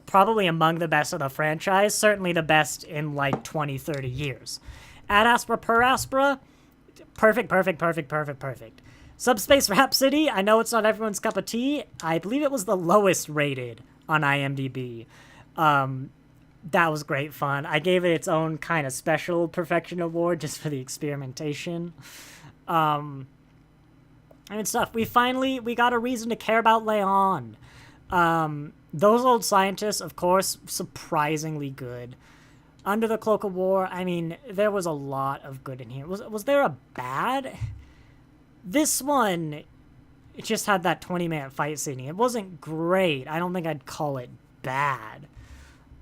probably among the best of the franchise, certainly the best in like 20, 30 years. Ad Astra per Astra, perfect. Subspace Rhapsody, I know it's not everyone's cup of tea. I believe it was the lowest rated on IMDb. That was great fun. I gave it its own kind of special perfection award just for the experimentation. And stuff. We got a reason to care about Leon. Those old scientists, of course, surprisingly good. Under the Cloak of War, I mean, there was a lot of good in here. Was there a bad? This one, it just had that 20-minute fight scene. It wasn't great. I don't think I'd call it bad.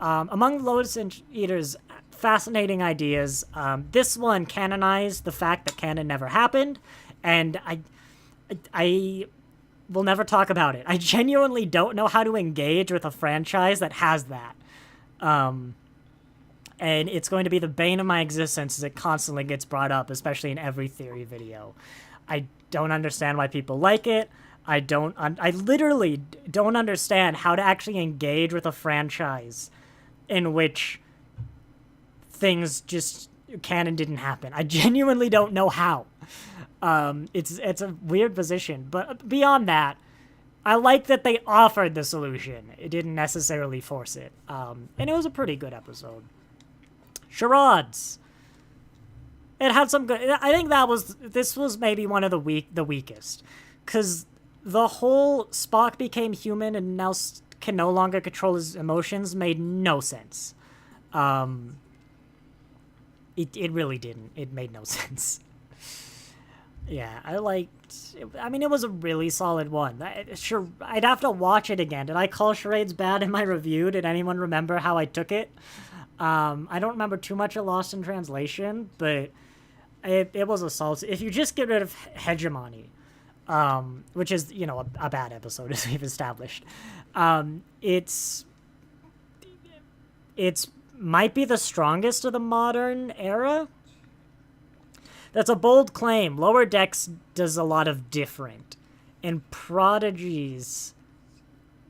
Among the Lotus Eater's fascinating ideas, this one canonized the fact that canon never happened, and I will never talk about it. I genuinely don't know how to engage with a franchise that has that. And it's going to be the bane of my existence as it constantly gets brought up, especially in every theory video. I don't understand why people like it. I literally don't understand how to actually engage with a franchise in which things just canon didn't happen. I genuinely don't know how. It's a weird position, but beyond that, I like that they offered the solution. It didn't necessarily force it. And it was a pretty good episode. Charades. It had some good... I think this was maybe one of the weakest. Because the whole Spock became human and now can no longer control his emotions made no sense. It really didn't. It made no sense. Yeah, I mean, it was a really solid one. I'd have to watch it again. Did I call Charades bad in my review? Did anyone remember how I took it? I don't remember too much of Lost in Translation, but it was a solid... If you just get rid of Hegemony, which is, a bad episode, as we've established, it's might be the strongest of the modern era. That's a bold claim. Lower Decks does a lot of different. And Prodigy's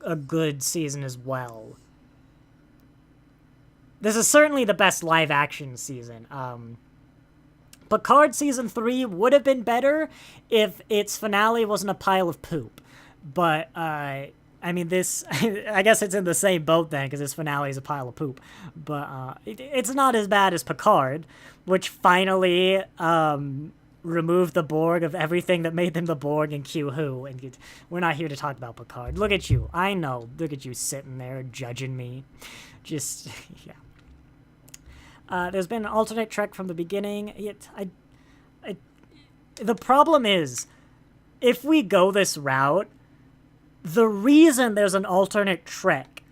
a good season as well. This is certainly the best live-action season. Picard Season 3 would have been better if its finale wasn't a pile of poop. But, I mean, this... I guess it's in the same boat then, because this finale is a pile of poop. But it's not as bad as Picard, which finally removed the Borg of everything that made them the Borg in Q Who. And we're not here to talk about Picard. Look at you. I know. Look at you sitting there judging me. Just, yeah. There's been an alternate Trek from the beginning. the problem is, if we go this route, the reason there's an alternate Trek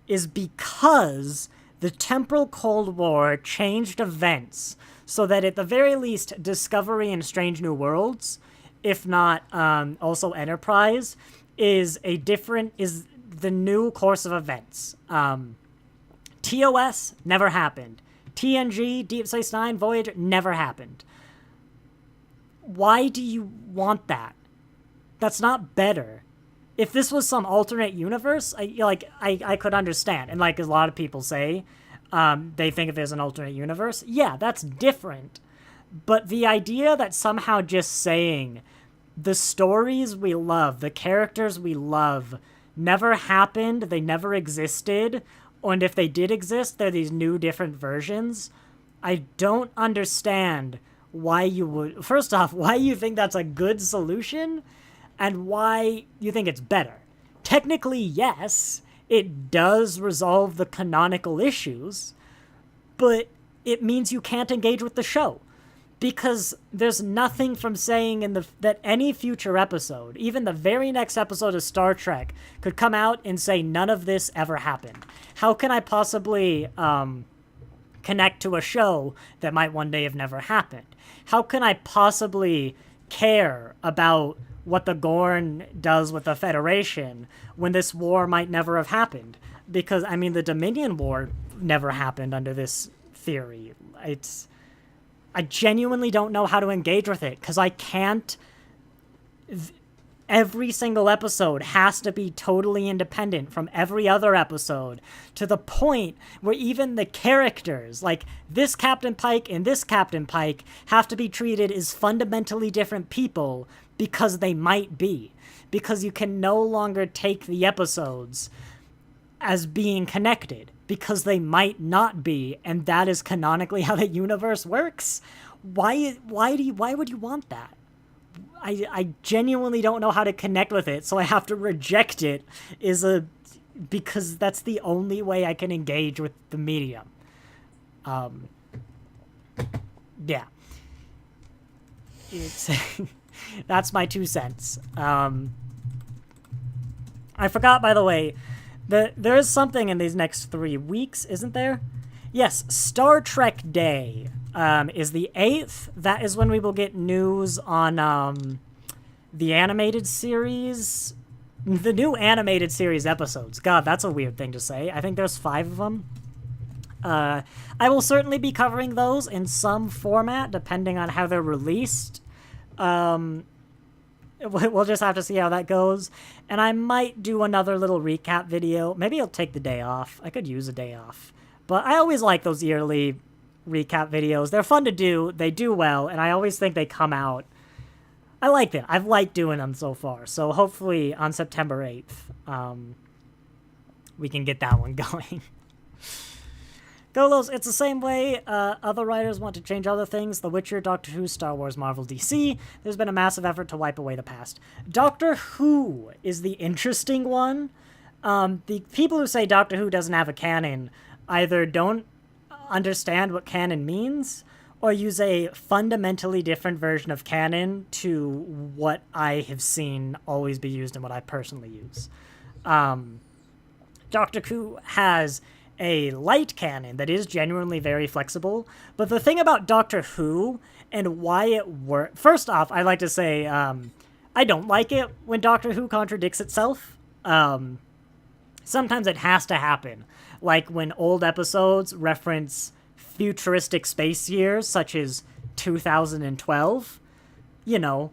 is because the temporal Cold War changed events so that at the very least Discovery and Strange New Worlds, if not also Enterprise, is the new course of events. TOS never happened. TNG, Deep Space Nine, Voyager never happened. Why do you want that? That's not better. If this was some alternate universe, I could understand. And like a lot of people say, they think if there's an alternate universe, yeah, that's different. But the idea that somehow just saying the stories we love, the characters we love, never happened, they never existed, and if they did exist, they're these new different versions, I don't understand why you would... First off, why you think that's a good solution, and why you think it's better. Technically, yes, it does resolve the canonical issues, but it means you can't engage with the show. Because there's nothing from saying that any future episode, even the very next episode of Star Trek, could come out and say none of this ever happened. How can I possibly connect to a show that might one day have never happened? How can I possibly care about what the Gorn does with the Federation when this war might never have happened? Because, I mean, the Dominion War never happened under this theory. I genuinely don't know how to engage with it, because I can't... Every single episode has to be totally independent from every other episode, to the point where even the characters, like this Captain Pike and this Captain Pike, have to be treated as fundamentally different people because they might be. Because you can no longer take the episodes as being connected, because they might not be, and that is canonically how the universe works. Why would you want that? I genuinely don't know how to connect with it, so I have to reject it because that's the only way I can engage with the medium. Yeah. It's that's my 2 cents. I forgot, by the way, there is something in these next 3 weeks, isn't there? Yes, Star Trek Day is the 8th. That is when we will get news on the animated series. The new animated series episodes. God, that's a weird thing to say. I think there's 5 of them. I will certainly be covering those in some format, depending on how they're released. We'll just have to see how that goes. And I might do another little recap video. Maybe I'll take the day off. I could use a day off. But I always like those yearly recap videos. They're fun to do. They do well. And I always think they come out. I like them. I've liked doing them so far. So hopefully on September 8th, we can get that one going. Golos, it's the same way other writers want to change other things. The Witcher, Doctor Who, Star Wars, Marvel, DC. There's been a massive effort to wipe away the past. Doctor Who is the interesting one. The people who say Doctor Who doesn't have a canon either don't understand what canon means or use a fundamentally different version of canon to what I have seen always be used and what I personally use. Doctor Who has a light canon that is genuinely very flexible, but the thing about Doctor Who and why it works... First off, I'd like to say I don't like it when Doctor Who contradicts itself. Sometimes it has to happen, like when old episodes reference futuristic space years, such as 2012. You know,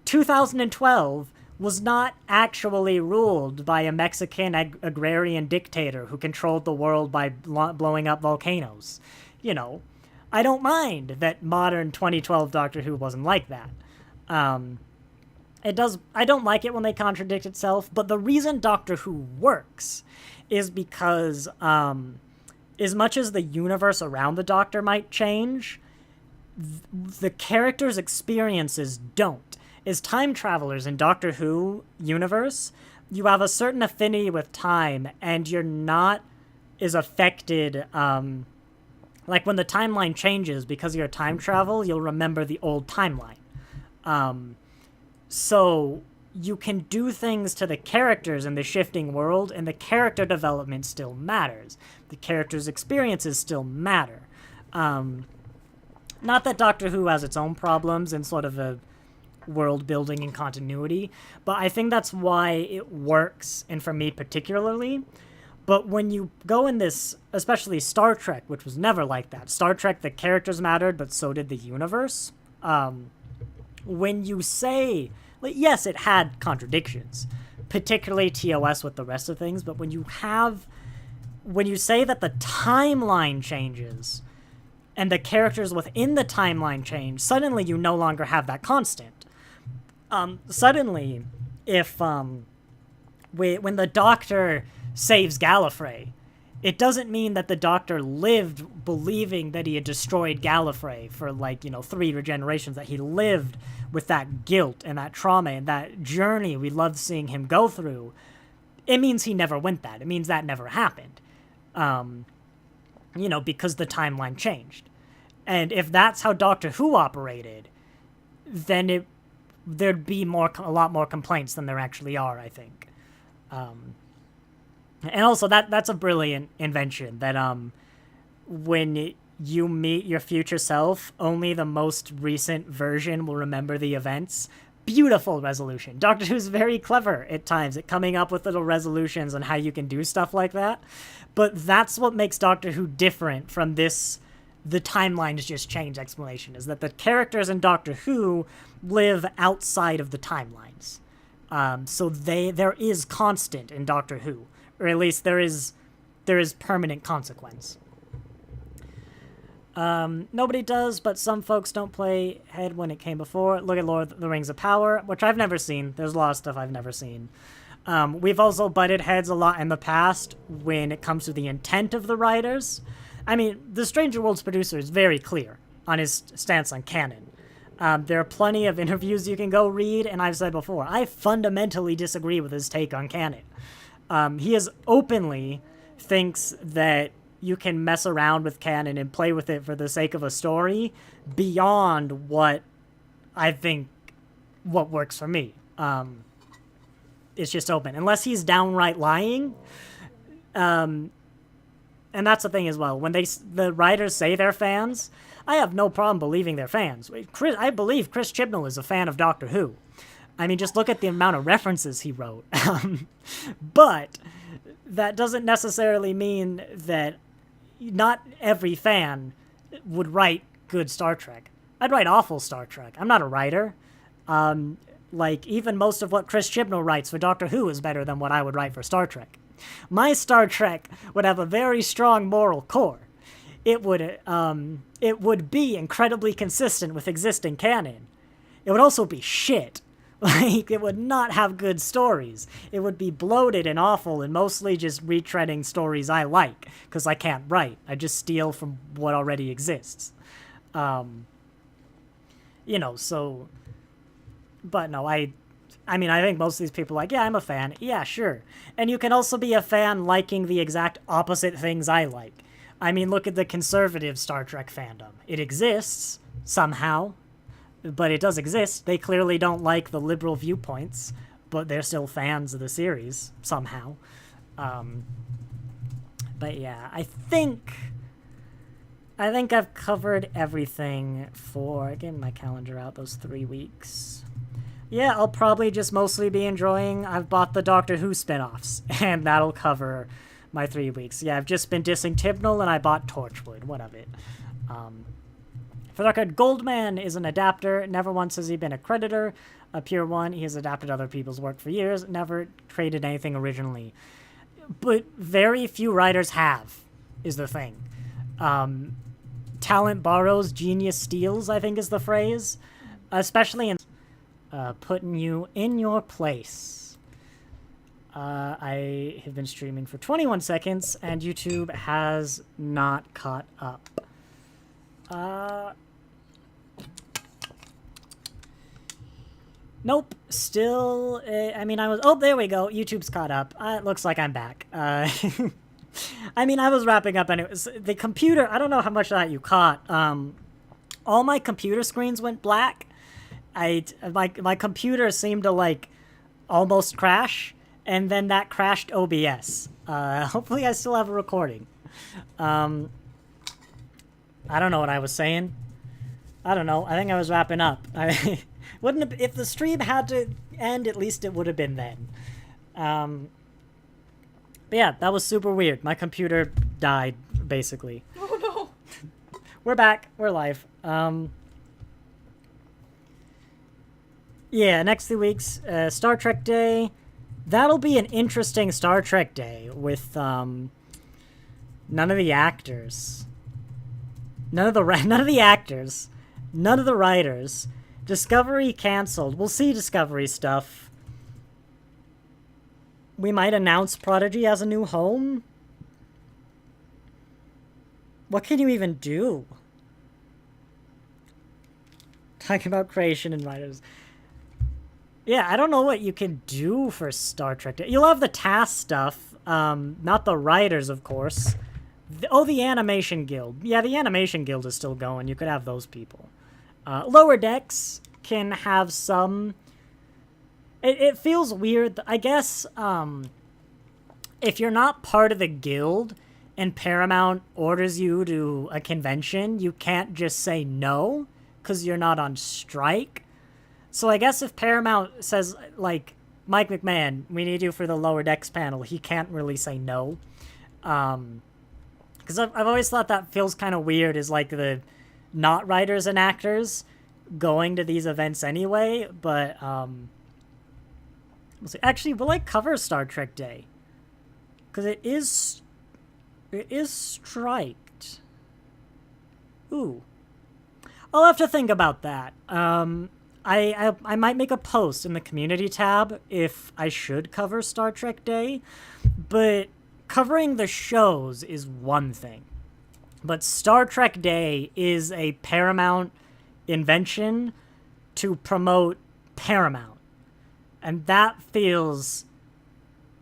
2012 was not actually ruled by a Mexican agrarian dictator who controlled the world by blowing up volcanoes. You know, I don't mind that modern 2012 Doctor Who wasn't like that. I don't like it when they contradict itself, but the reason Doctor Who works is because as much as the universe around the Doctor might change, the characters' experiences don't. As time travelers in Doctor Who universe, you have a certain affinity with time, and you're not as affected, like when the timeline changes because of your time travel, you'll remember the old timeline. So you can do things to the characters in the shifting world, and the character development still matters. The characters' experiences still matter. Not that Doctor Who has its own problems and sort of a world building and continuity, but I think that's why it works, and for me particularly. But when you go in this, especially Star Trek, which was never like that. Star Trek, the characters mattered, but so did the universe. When you say, like, yes, it had contradictions, particularly TOS with the rest of things, but when you say that the timeline changes and the characters within the timeline change, suddenly you no longer have that constant. Suddenly, if, when the Doctor saves Gallifrey, it doesn't mean that the Doctor lived believing that he had destroyed Gallifrey for, 3 regenerations, that he lived with that guilt and that trauma and that journey we loved seeing him go through. It means he never went that. It means that never happened. Because the timeline changed. And if that's how Doctor Who operated, then there'd be a lot more complaints than there actually are, I think. And also, that's a brilliant invention, that when you meet your future self, only the most recent version will remember the events. Beautiful resolution. Doctor Who's very clever at times at coming up with little resolutions on how you can do stuff like that. But that's what makes Doctor Who different from the timelines just change explanation, is that the characters in Doctor Who live outside of the timelines. So there is constant in Doctor Who, or at least there is permanent consequence. Nobody does, but some folks don't play Head when it came before. Look at Lord of the Rings of Power, which I've never seen. There's a lot of stuff I've never seen. We've also butted heads a lot in the past when it comes to the intent of the writers. I mean, the Stranger Worlds producer is very clear on his stance on canon. There are plenty of interviews you can go read, and I've said before, I fundamentally disagree with his take on canon. He is openly thinks that you can mess around with canon and play with it for the sake of a story beyond what works for me. It's just open. Unless he's downright lying. And that's the thing as well. When the writers say they're fans, I have no problem believing they're fans. I believe Chris Chibnall is a fan of Doctor Who. I mean, just look at the amount of references he wrote. But that doesn't necessarily mean that not every fan would write good Star Trek. I'd write awful Star Trek. I'm not a writer. Even most of what Chris Chibnall writes for Doctor Who is better than what I would write for Star Trek. My Star Trek would have a very strong moral core. It would be incredibly consistent with existing canon. It would also be shit. It would not have good stories. It would be bloated and awful and mostly just retreading stories I like, because I can't write. I just steal from what already exists. But no, I think most of these people are like, yeah, I'm a fan. Yeah, sure. And you can also be a fan liking the exact opposite things I like. I mean, look at the conservative Star Trek fandom. It exists, somehow, but it does exist. They clearly don't like the liberal viewpoints, but they're still fans of the series, somehow. But yeah, I think I've covered everything for, getting my calendar out, those 3 weeks. Yeah, I'll probably just mostly be enjoying, I've bought the Doctor Who spin-offs, and that'll cover my 3 weeks. Yeah, I've just been dissing Tibnall, and I bought Torchwood. What of it? For the record, Goldman is an adapter. Never once has he been a creditor. A pure one. He has adapted other people's work for years. Never created anything originally. But very few writers have, is the thing. Talent borrows, genius steals, I think is the phrase. Especially in putting you in your place. I have been streaming for 21 seconds, and YouTube has not caught up. Nope, still, there we go, YouTube's caught up. It looks like I'm back. I was wrapping up, and it was, the computer, I don't know how much of that you caught, all my computer screens went black, my computer seemed to like almost crash, and then that crashed OBS. Hopefully I still have a recording. I don't know what I was saying. I don't know. I think I was wrapping up. I wouldn't have, if the stream had to end, at least it would have been then. But yeah, that was super weird. My computer died, basically. Oh no. We're back. We're live. Yeah, next 2 weeks, Star Trek Day. That'll be an interesting Star Trek Day with none of the actors. None of the actors. None of the writers. Discovery canceled. We'll see Discovery stuff. We might announce Prodigy as a new home. What can you even do? Talking about creation and writers. Yeah, I don't know what you can do for Star Trek. You'll have the task stuff. Not the writers, of course. The Animation Guild. Yeah, the Animation Guild is still going. You could have those people. Lower Decks can have some... It feels weird. I guess if you're not part of the guild and Paramount orders you to a convention, you can't just say no because you're not on strike. So I guess if Paramount says, like, Mike McMahon, we need you for the Lower Decks panel, he can't really say no. Because I've always thought that feels kind of weird, is like the not writers and actors going to these events anyway, but we'll see. Actually, will I cover Star Trek Day? Because it is striked. Ooh. I'll have to think about that. I might make a post in the community tab if I should cover Star Trek Day, but covering the shows is one thing. But Star Trek Day is a Paramount invention to promote Paramount. And that feels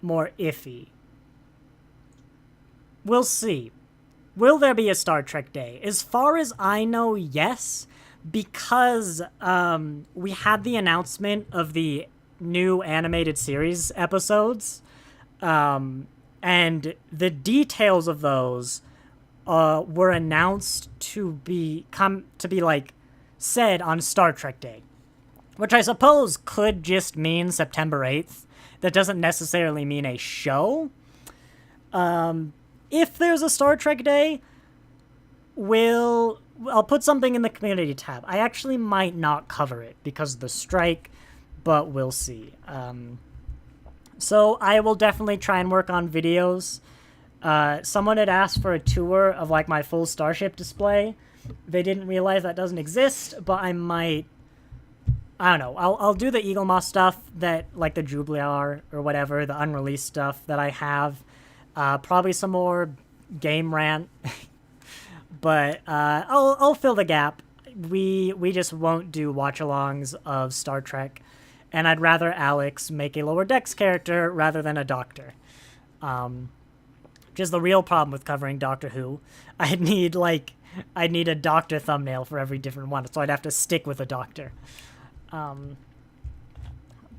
more iffy. We'll see. Will there be a Star Trek Day? As far as I know, yes, because we had the announcement of the new animated series episodes, and the details of those were announced to be like said on Star Trek Day, which I suppose could just mean September 8th. That doesn't necessarily mean a show. If there's a Star Trek Day, I'll put something in the community tab. I actually might not cover it because of the strike, but we'll see. So I will definitely try and work on videos. Someone had asked for a tour of like my full Starship display. They didn't realize that doesn't exist, but I might... I don't know. I'll do the Eagle Moss stuff that, like the Jubilar or whatever, the unreleased stuff that I have. Probably some more game rant. But I'll fill the gap. We just won't do watch-alongs of Star Trek. And I'd rather Alex make a Lower Decks character rather than a Doctor. Which is the real problem with covering Doctor Who. I'd need a Doctor thumbnail for every different one, so I'd have to stick with a Doctor.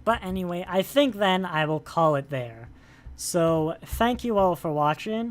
But anyway, I think then I will call it there. So, thank you all for watching.